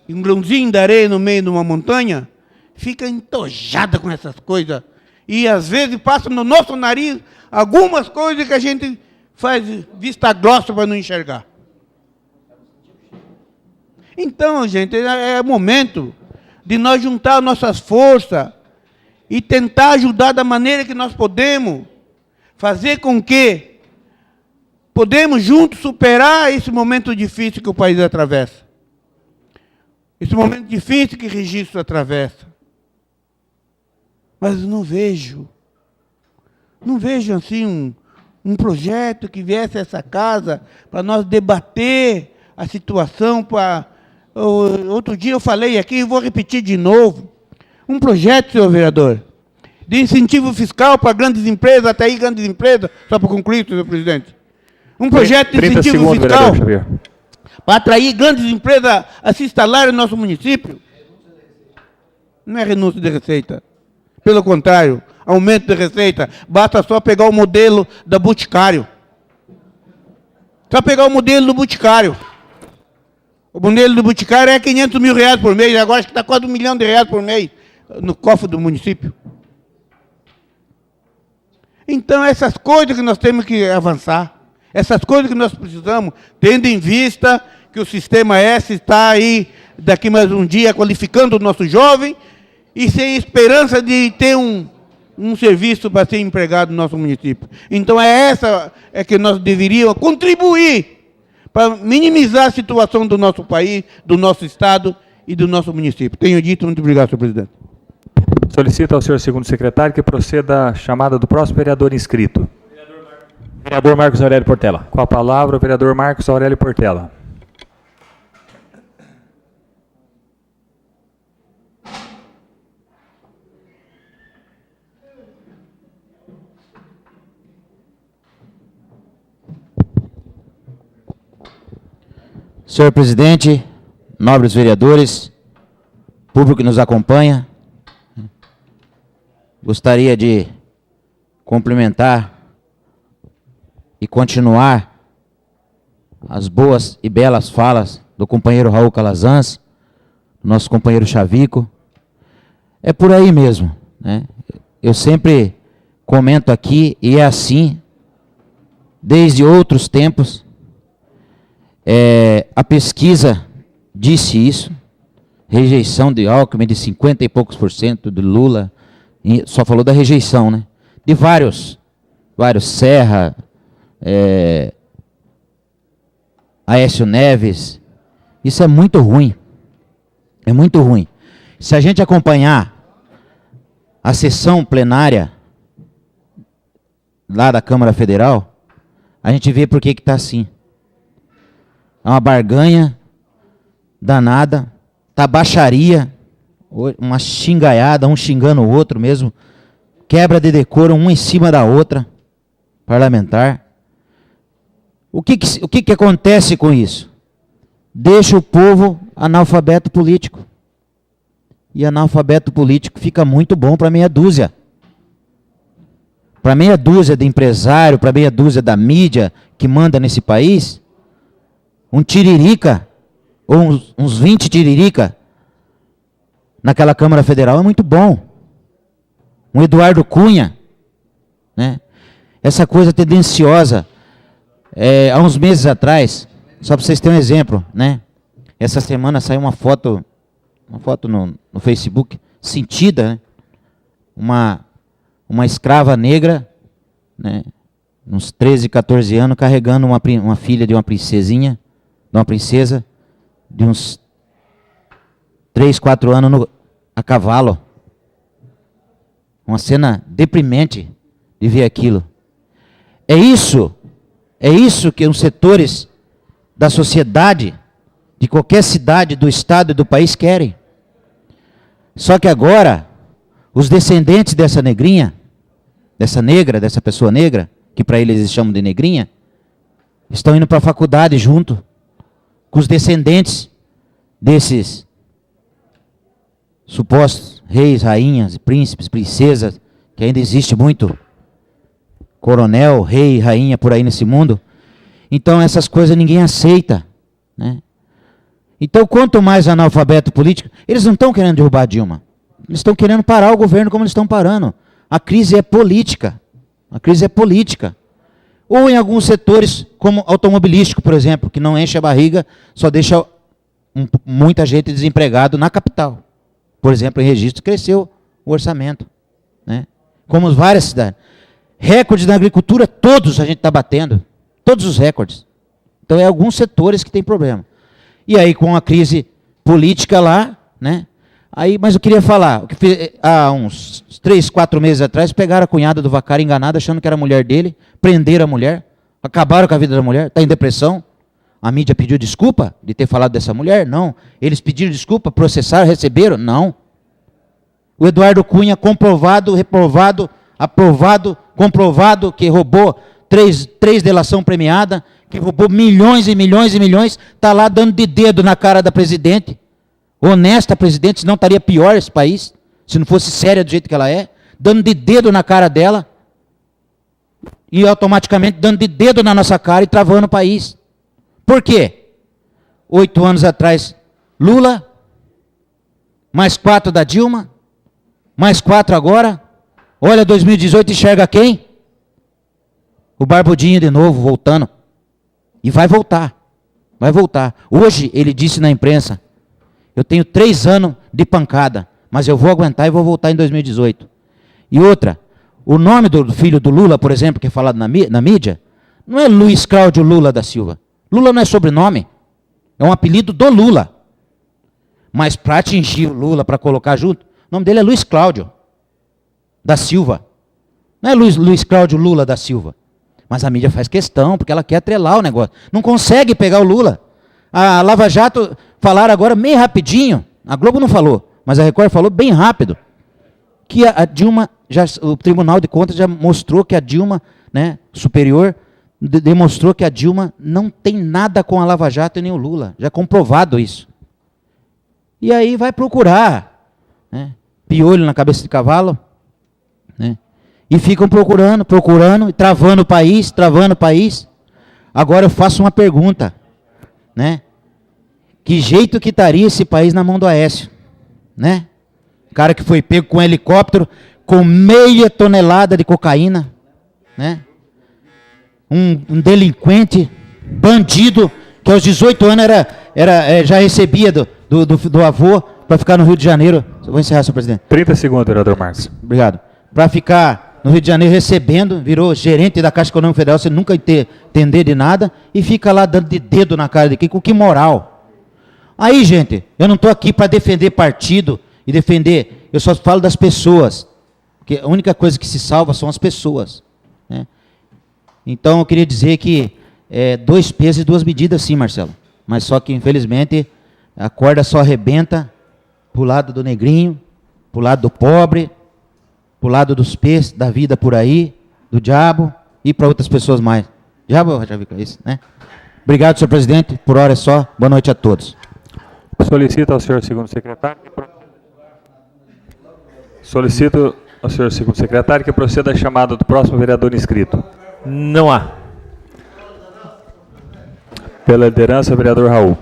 um grãozinho de areia no meio de uma montanha, fica entojada com essas coisas. E, às vezes, passa no nosso nariz algumas coisas que a gente faz vista grossa para não enxergar. Então, gente, é momento de nós juntar nossas forças e tentar ajudar da maneira que nós podemos, fazer com que podemos juntos superar esse momento difícil que o país atravessa. Esse momento difícil que o registro atravessa. Mas não vejo assim um projeto que viesse a essa casa para nós debater a situação. Outro dia eu falei aqui e vou repetir de novo. Um projeto, senhor vereador, de incentivo fiscal para grandes empresas, até aí grandes empresas, só para concluir, senhor presidente. Um projeto de incentivo fiscal para atrair grandes empresas a se instalarem no nosso município. Não é renúncia de receita. Pelo contrário, aumento de receita. Basta só pegar o modelo da Boticário. Só pegar o modelo do Boticário. O modelo do Boticário é 500 mil reais por mês. Agora acho que está quase R$1 milhão por mês no cofre do município. Então, essas coisas que nós temos que avançar. Essas coisas que nós precisamos, tendo em vista que o Sistema S está aí, daqui mais um dia, qualificando o nosso jovem, e sem esperança de ter um serviço para ser empregado no nosso município. Então, é que nós deveríamos contribuir para minimizar a situação do nosso país, do nosso Estado e do nosso município. Tenho dito, muito obrigado, senhor presidente. Solicito ao senhor segundo secretário que proceda a chamada do próximo vereador inscrito. Vereador Marcos Aurélio Portela. Com a palavra, o vereador Marcos Aurélio Portela. Senhor presidente, nobres vereadores, público que nos acompanha, gostaria de cumprimentar e continuar as boas e belas falas do companheiro Raul Calazans, nosso companheiro Chavico. É por aí mesmo, né? Eu sempre comento aqui, e é assim, desde outros tempos. A pesquisa disse isso, rejeição de Alckmin de 50 e poucos %, de Lula, só falou da rejeição, né? De vários, Serra, Aécio Neves. Isso é muito ruim, Se a gente acompanhar a sessão plenária lá da Câmara Federal, a gente vê por que está assim. É uma barganha danada, tá baixaria, uma xingaiada, um xingando o outro mesmo, quebra de decoro, um em cima da outra, parlamentar. O que acontece com isso? Deixa o povo analfabeto político. E analfabeto político fica muito bom para meia dúzia. Para meia dúzia de empresário, para meia dúzia da mídia que manda nesse país, um tiririca, ou uns 20 tiririca, naquela Câmara Federal é muito bom. Um Eduardo Cunha, né? Essa coisa tendenciosa. Há uns meses atrás, só para vocês terem um exemplo, né? Essa semana saiu uma foto no Facebook, sentida, né? Uma escrava negra, né? Uns 13, 14 anos, carregando uma filha de uma princesinha, de uma princesa, de uns 3, 4 anos a cavalo. Uma cena deprimente de ver aquilo. É isso que os setores da sociedade, de qualquer cidade, do estado e do país querem. Só que agora, os descendentes dessa negrinha, dessa pessoa negra, que para eles eles chamam de negrinha, estão indo para a faculdade junto com os descendentes desses supostos reis, rainhas, príncipes, princesas, que ainda existe muito coronel, rei, rainha por aí nesse mundo. Então essas coisas ninguém aceita, né? Então quanto mais analfabeto político, eles não estão querendo derrubar a Dilma, eles estão querendo parar o governo como eles estão parando. A crise é política, Ou em alguns setores, como automobilístico, por exemplo, que não enche a barriga, só deixa muita gente desempregado na capital. Por exemplo, em registro, cresceu o orçamento. né? Como várias cidades. Recordes na agricultura, todos a gente está batendo. Todos os recordes. Então, é alguns setores que tem problema. E aí, com a crise política lá, né? Aí, mas eu queria falar, há uns 3, 4 meses atrás, pegaram a cunhada do Vacari enganada, achando que era a mulher dele, prenderam a mulher, acabaram com a vida da mulher, está em depressão. A mídia pediu desculpa de ter falado dessa mulher? Não. Eles pediram desculpa, processaram, receberam? Não. O Eduardo Cunha, comprovado, reprovado, aprovado, comprovado, que roubou três delação premiada, que roubou milhões e milhões e milhões, está lá dando de dedo na cara da presidente. Honesta presidente, senão estaria pior esse país, se não fosse séria do jeito que ela é, dando de dedo na cara dela, e automaticamente dando de dedo na nossa cara e travando o país. Por quê? 8 anos atrás, Lula, mais 4 da Dilma, mais 4 agora. Olha, 2018 enxerga quem? O Barbudinho de novo, voltando. E vai voltar. Vai voltar. Hoje ele disse na imprensa, eu tenho 3 anos de pancada, mas eu vou aguentar e vou voltar em 2018. E outra, o nome do filho do Lula, por exemplo, que é falado na mídia, não é Luiz Cláudio Lula da Silva. Lula não é sobrenome, é um apelido do Lula. Mas para atingir o Lula, para colocar junto, o nome dele é Luiz Cláudio da Silva. Não é Luiz Cláudio Lula da Silva. Mas a mídia faz questão, porque ela quer atrelar o negócio. Não consegue pegar o Lula. A Lava Jato falaram agora meio rapidinho, a Globo não falou, mas a Record falou bem rápido, que a Dilma, o Tribunal de Contas já mostrou que a Dilma, né, superior, demonstrou que a Dilma não tem nada com a Lava Jato e nem o Lula. Já comprovado isso. E aí vai procurar, né, piolho na cabeça de cavalo, né, e ficam procurando, e travando o país. Agora eu faço uma pergunta, né? Que jeito que estaria esse país na mão do Aécio, né? O cara que foi pego com um helicóptero, com meia tonelada de cocaína, né? Um delinquente, bandido, que aos 18 anos já recebia do avô para ficar no Rio de Janeiro. Eu vou encerrar, senhor presidente. 30 segundos, vereador Marcos. Obrigado. Para ficar no Rio de Janeiro recebendo, virou gerente da Caixa Econômica Federal, sem nunca entender de nada, e fica lá dando de dedo na cara de quem, com que moral? Aí, gente, eu não estou aqui para defender partido e defender, eu só falo das pessoas, porque a única coisa que se salva são as pessoas, né? Então, eu queria dizer que 2 pesos e 2 medidas sim, Marcelo, mas só que, infelizmente, a corda só arrebenta para o lado do negrinho, para o lado do pobre, para o lado dos pés da vida por aí, do diabo, e para outras pessoas mais. Já vi com isso, né? Obrigado, senhor presidente. Por hora é só. Boa noite a todos. Solicito ao senhor segundo secretário que proceda a chamada do próximo vereador inscrito. Não há. Pela liderança, vereador Raul.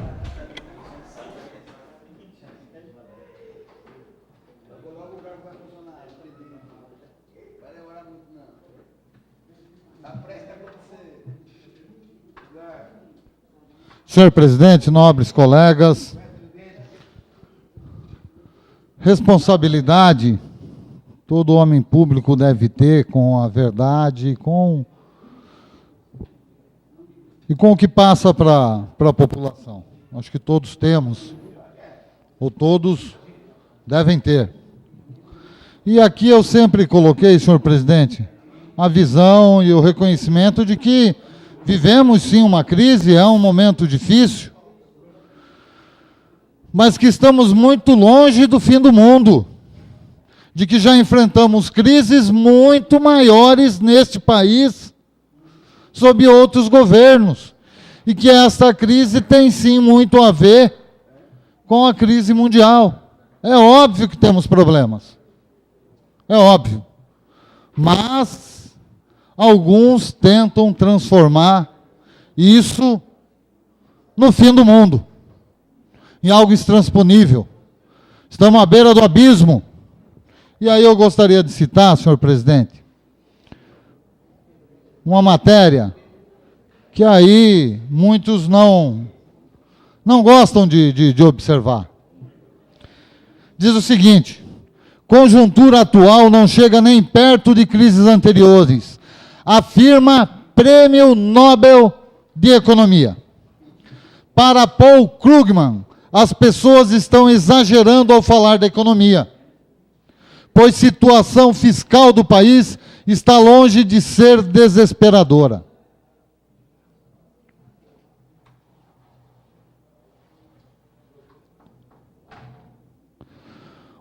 Senhor presidente, nobres colegas, responsabilidade todo homem público deve ter com a verdade e com o que passa para a população. Acho que todos temos, ou todos devem ter. E aqui eu sempre coloquei, senhor presidente, a visão e o reconhecimento de que vivemos sim uma crise, é um momento difícil, mas que estamos muito longe do fim do mundo, de que já enfrentamos crises muito maiores neste país, sob outros governos, e que esta crise tem sim muito a ver com a crise mundial. É óbvio que temos problemas, é óbvio, mas alguns tentam transformar isso no fim do mundo, em algo intransponível. Estamos à beira do abismo. E aí eu gostaria de citar, senhor presidente, uma matéria que aí muitos não gostam de observar. Diz o seguinte: Conjuntura atual não chega nem perto de crises anteriores, afirma Prêmio Nobel de Economia. Para Paul Krugman, as pessoas estão exagerando ao falar da economia, pois a situação fiscal do país está longe de ser desesperadora.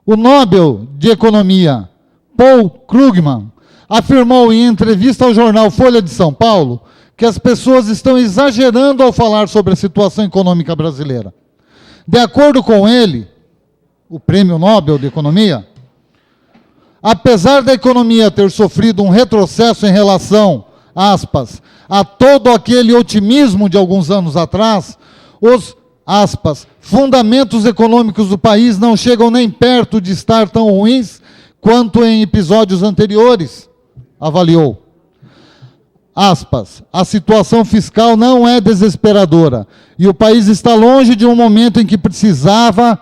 O Nobel de Economia, Paul Krugman, afirmou em entrevista ao jornal Folha de São Paulo que as pessoas estão exagerando ao falar sobre a situação econômica brasileira. De acordo com ele, o Prêmio Nobel de Economia, apesar da economia ter sofrido um retrocesso em relação, aspas, a todo aquele otimismo de alguns anos atrás, os, aspas, fundamentos econômicos do país não chegam nem perto de estar tão ruins quanto em episódios anteriores, avaliou. Aspas, a situação fiscal não é desesperadora e o país está longe de um momento em que precisava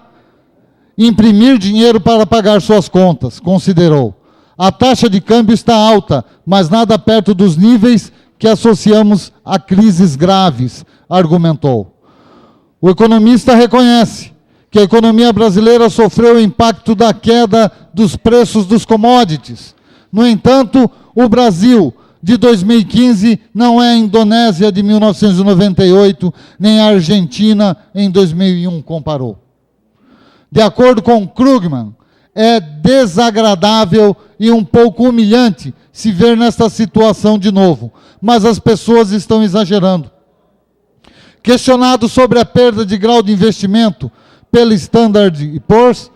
imprimir dinheiro para pagar suas contas, considerou. A taxa de câmbio está alta, mas nada perto dos níveis que associamos a crises graves, argumentou. O economista reconhece que a economia brasileira sofreu o impacto da queda dos preços dos commodities. No entanto, o Brasil de 2015 não é a Indonésia de 1998, nem a Argentina em 2001, comparou. De acordo com Krugman, é desagradável e um pouco humilhante se ver nesta situação de novo, mas as pessoas estão exagerando. Questionado sobre a perda de grau de investimento pela Standard & Poor's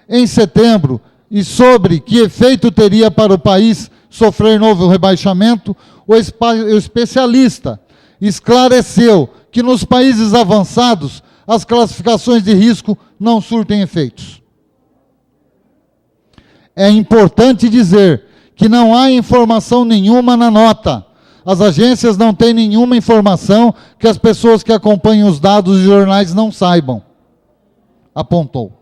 em setembro e sobre que efeito teria para o país sofrer novo rebaixamento, o especialista esclareceu que nos países avançados as classificações de risco não surtem efeitos. É importante dizer que não há informação nenhuma na nota. As agências não têm nenhuma informação que as pessoas que acompanham os dados dos jornais não saibam, apontou.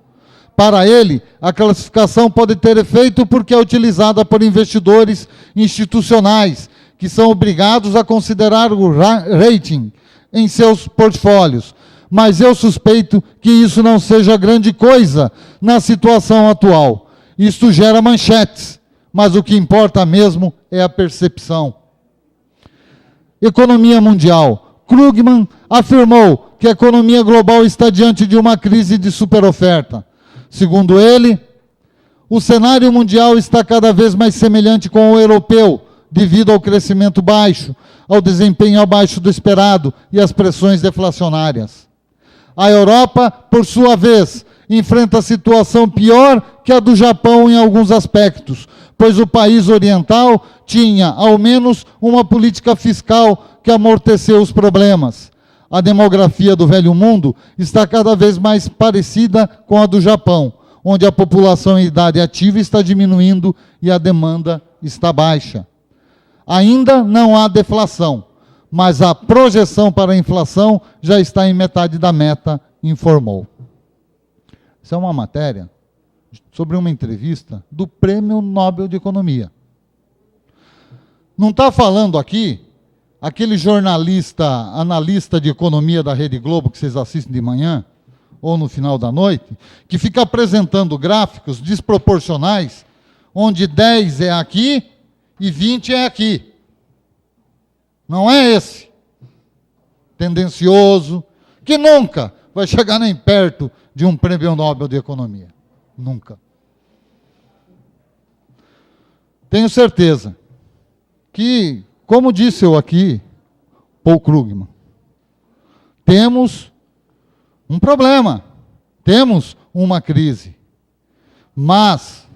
Para ele, a classificação pode ter efeito porque é utilizada por investidores institucionais, que são obrigados a considerar o rating em seus portfólios. Mas eu suspeito que isso não seja grande coisa na situação atual. Isto gera manchetes, mas o que importa mesmo é a percepção. Economia mundial. Krugman afirmou que a economia global está diante de uma crise de superoferta. Segundo ele, o cenário mundial está cada vez mais semelhante com o europeu, devido ao crescimento baixo, ao desempenho abaixo do esperado e às pressões deflacionárias. A Europa, por sua vez, enfrenta a situação pior que a do Japão em alguns aspectos, pois o país oriental tinha, ao menos, uma política fiscal que amorteceu os problemas. A demografia do velho mundo está cada vez mais parecida com a do Japão, onde a população em idade ativa está diminuindo e a demanda está baixa. Ainda não há deflação, mas a projeção para a inflação já está em metade da meta, informou. Isso é uma matéria sobre uma entrevista do Prêmio Nobel de Economia. Não está falando aqui aquele jornalista, analista de economia da Rede Globo, que vocês assistem de manhã, ou no final da noite, que fica apresentando gráficos desproporcionais, onde 10 é aqui e 20 é aqui. Não é esse. Tendencioso, que nunca vai chegar nem perto de um Prêmio Nobel de Economia. Nunca. Tenho certeza que, como disse eu aqui, Paul Krugman, temos um problema, temos uma crise, mas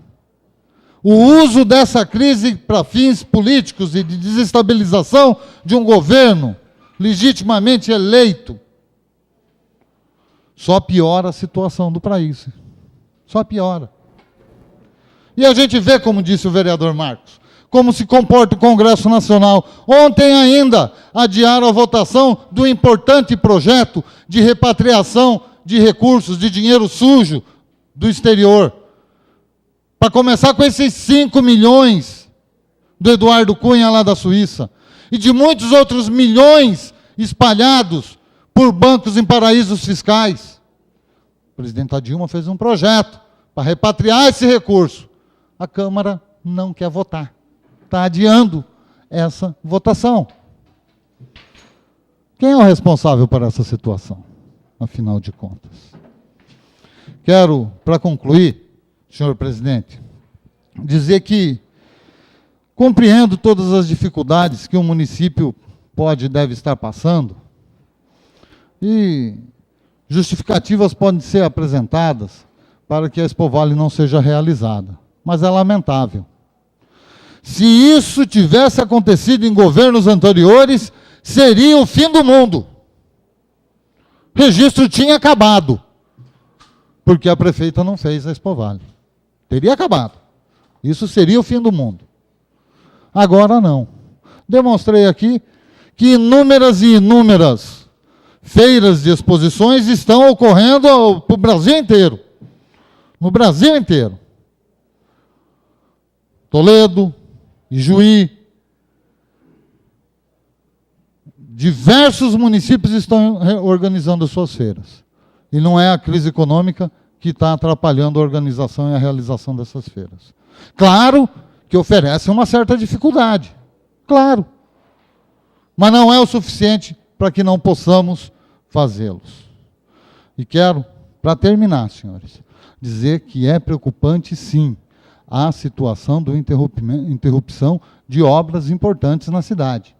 o uso dessa crise para fins políticos e de desestabilização de um governo legitimamente eleito só piora a situação do país, só piora. E a gente vê, como disse o vereador Marcos, como se comporta o Congresso Nacional. Ontem ainda adiaram a votação do importante projeto de repatriação de recursos, de dinheiro sujo do exterior. Para começar com esses 5 milhões do Eduardo Cunha lá da Suíça, e de muitos outros milhões espalhados por bancos em paraísos fiscais. A presidenta Dilma fez um projeto para repatriar esse recurso. A Câmara não quer votar. Está adiando essa votação. Quem é o responsável por essa situação, afinal de contas? Quero, para concluir, senhor presidente, dizer que compreendo todas as dificuldades que o município pode e deve estar passando, e justificativas podem ser apresentadas para que a Expo Vale não seja realizada. Mas é lamentável. Se isso tivesse acontecido em governos anteriores, seria o fim do mundo. O registro tinha acabado, porque a prefeita não fez a Expo Vale. Teria acabado. Isso seria o fim do mundo. Agora não. Demonstrei aqui que inúmeras e inúmeras feiras de exposições estão ocorrendo para o Brasil inteiro. No Brasil inteiro. Toledo, Ijuí, diversos municípios estão organizando suas feiras. E não é a crise econômica que está atrapalhando a organização e a realização dessas feiras. Claro que oferece uma certa dificuldade. Claro. Mas não é o suficiente para que não possamos fazê-los. E quero, para terminar, senhores, dizer que é preocupante, sim, a situação da interrupção de obras importantes na cidade.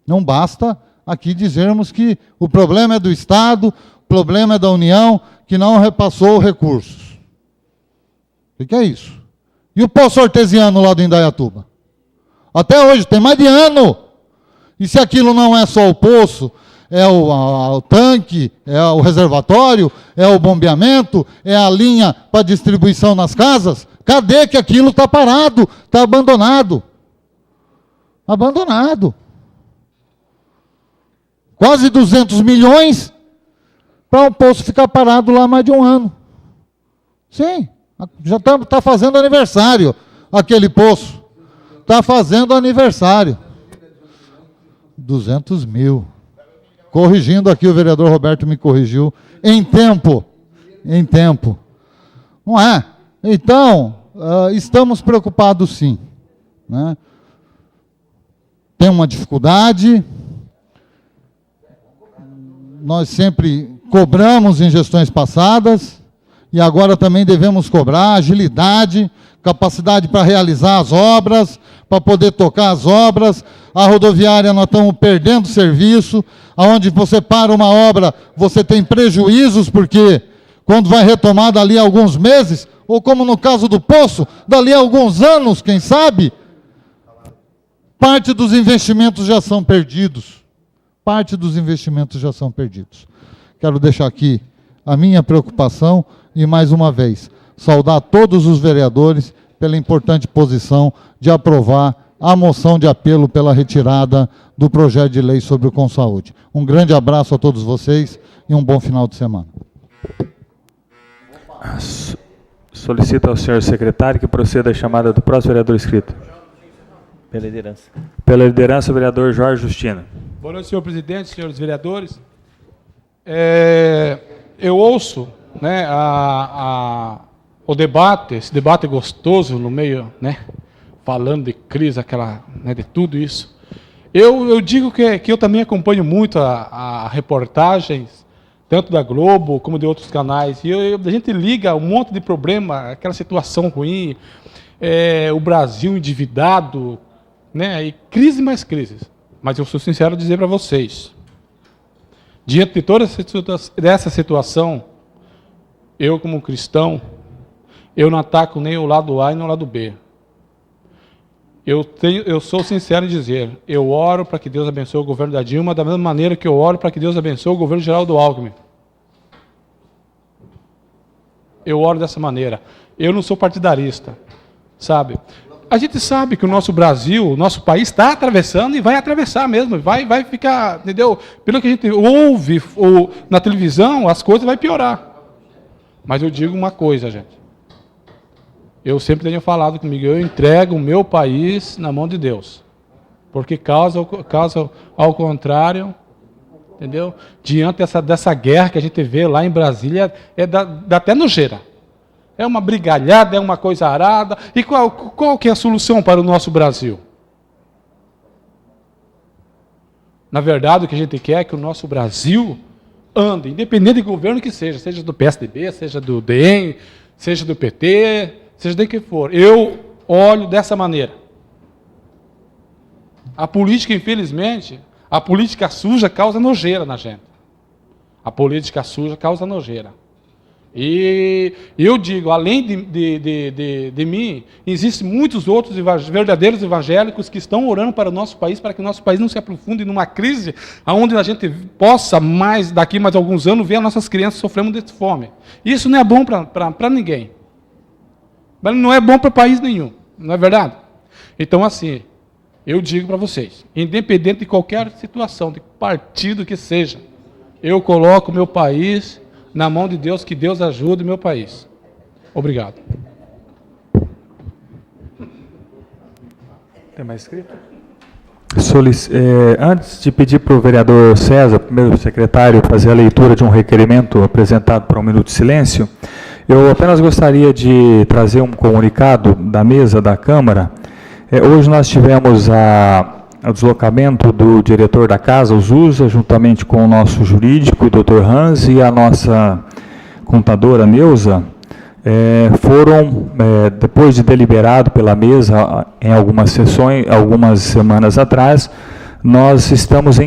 Não basta aqui dizermos que o problema é do Estado, o problema é da União, que não repassou recursos. O que é isso? E o poço artesiano lá do Indaiatuba? Até hoje, tem mais de ano. E se aquilo não é só o poço, é o tanque, é o reservatório, é o bombeamento, é a linha para distribuição nas casas, cadê que aquilo está parado, está abandonado? Abandonado. Quase 200 milhões para o poço ficar parado lá mais de um ano. Sim, já está fazendo aniversário aquele poço. Está fazendo aniversário. 200 mil. Corrigindo aqui, o vereador Roberto me corrigiu. Em tempo. Em tempo. Não é? Então, estamos preocupados sim. Né? Tem uma dificuldade. Nós sempre cobramos em gestões passadas. E agora também devemos cobrar agilidade, capacidade para realizar as obras, para poder tocar as obras. A rodoviária, nós estamos perdendo serviço. Onde você para uma obra, você tem prejuízos, porque quando vai retomar dali a alguns meses, ou como no caso do poço, dali a alguns anos, quem sabe, parte dos investimentos já são perdidos. Parte dos investimentos já são perdidos. Quero deixar aqui a minha preocupação e, mais uma vez, saudar todos os vereadores pela importante posição de aprovar a moção de apelo pela retirada do projeto de lei sobre o Consaúde. Um grande abraço a todos vocês e um bom final de semana. Solicito ao senhor secretário que proceda a chamada do próximo vereador inscrito. Pela liderança. Pela liderança, o vereador Jorge Justino. Boa noite, senhor presidente, senhores vereadores. Eu ouço, né, o debate, esse debate gostoso no meio, né, falando de crise, né, de tudo isso. Eu digo que eu também acompanho muito a reportagens, tanto da Globo como de outros canais, e a gente liga um monte de problema, aquela situação ruim, o Brasil endividado, né, e crise mais crises. Mas eu sou sincero dizer para vocês, diante de toda essa situação, eu como cristão, eu não ataco nem o lado A e nem o lado B. Eu sou sincero em dizer, eu oro para que Deus abençoe o governo da Dilma, da mesma maneira que eu oro para que Deus abençoe o governo geral do Alckmin. Eu oro dessa maneira. Eu não sou partidarista, sabe? A gente sabe que o nosso Brasil, o nosso país está atravessando e vai atravessar mesmo, vai ficar, entendeu? Pelo que a gente ouve na televisão, as coisas vão piorar. Mas eu digo uma coisa, gente. eu sempre tenho falado comigo, eu entrego o meu país na mão de Deus. Porque caso ao contrário, entendeu? Diante dessa guerra que a gente vê lá em Brasília, dá até nojeira. É uma brigalhada, é uma coisa arada. E qual que é a solução para o nosso Brasil? Na verdade, o que a gente quer é que o nosso Brasil ande, independente do governo que seja do PSDB, seja do DEM, seja do PT, seja de que for. Eu olho dessa maneira. A política, infelizmente, a política suja causa nojeira na gente. A política suja causa nojeira. E eu digo, além de mim, existem muitos outros verdadeiros evangélicos que estão orando para o nosso país, para que o nosso país não se aprofunde numa crise onde a gente possa, daqui mais alguns anos, ver as nossas crianças sofrendo de fome. Isso não é bom para ninguém. Não é bom para país nenhum, não é verdade? Então, assim, eu digo para vocês, independente de qualquer situação, de partido que seja, eu coloco o meu país na mão de Deus, que Deus ajude o meu país. Obrigado. Tem mais escrito? Antes de pedir para o vereador César, primeiro secretário, fazer a leitura de um requerimento apresentado para um minuto de silêncio, eu apenas gostaria de trazer um comunicado da mesa da Câmara. Hoje nós tivemos o deslocamento do diretor da casa, o Zusa, juntamente com o nosso jurídico, o Dr. Hans, e a nossa contadora, Neuza, depois de deliberado pela mesa em algumas sessões, algumas semanas atrás, nós estamos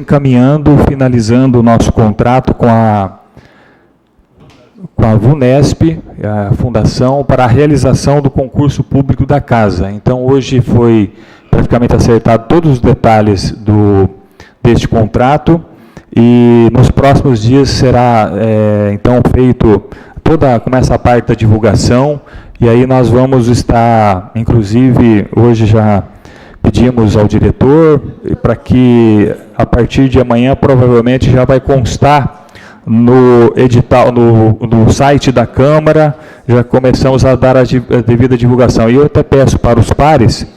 finalizando o nosso contrato com a VUNESP, a Fundação, para a realização do concurso público da casa. Então, hoje foi praticamente acertado todos os detalhes deste contrato e nos próximos dias será, então, feito começa a parte da divulgação e aí nós vamos estar, inclusive, hoje já pedimos ao diretor para que, a partir de amanhã, provavelmente já vai constar no edital, no site da Câmara, já começamos a dar a devida divulgação. E eu até peço para os pares,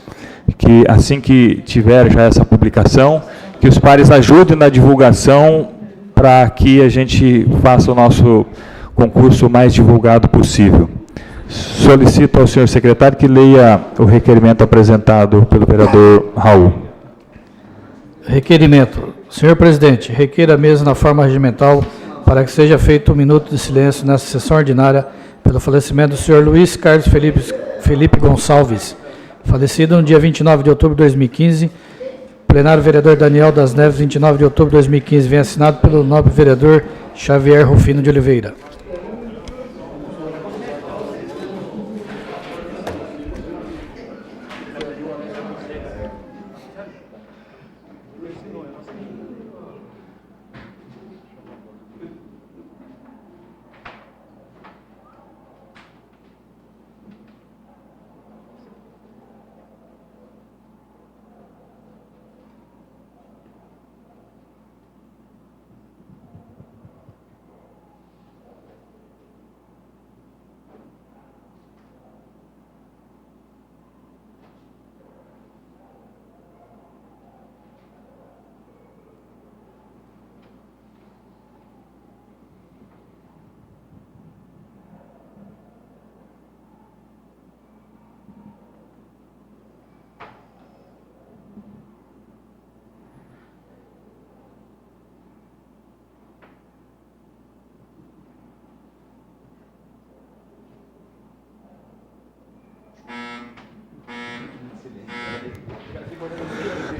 que assim que tiver já essa publicação, que os pares ajudem na divulgação para que a gente faça o nosso concurso o mais divulgado possível. Solicito ao senhor secretário que leia o requerimento apresentado pelo vereador Raul. Requerimento. Senhor presidente, requer a mesa na forma regimental para que seja feito um minuto de silêncio nessa sessão ordinária pelo falecimento do senhor Luiz Carlos Felipe Gonçalves, falecido no dia 29 de outubro de 2015. Plenário vereador Daniel das Neves, 29 de outubro de 2015, vem assinado pelo nobre vereador Xavier Rufino de Oliveira.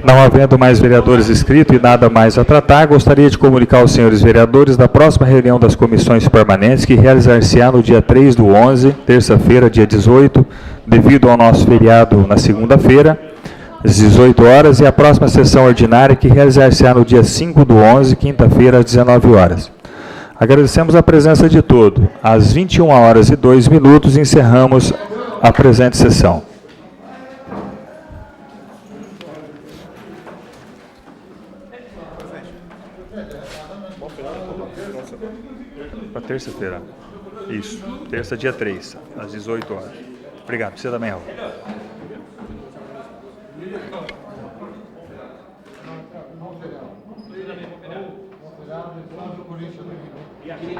Não havendo mais vereadores inscritos e nada mais a tratar, gostaria de comunicar aos senhores vereadores da próxima reunião das comissões permanentes que realizar-se-á no dia 3/11, terça-feira, dia 18, devido ao nosso feriado na segunda-feira, às 18 horas, e a próxima sessão ordinária que realizar-se-á no dia 5/11, quinta-feira, às 19 horas. Agradecemos a presença de todos. Às 21h02, encerramos a presente sessão. Para terça-feira. Isso. Terça, dia 3, às 18 horas. Obrigado. Você também, Raul. E aquele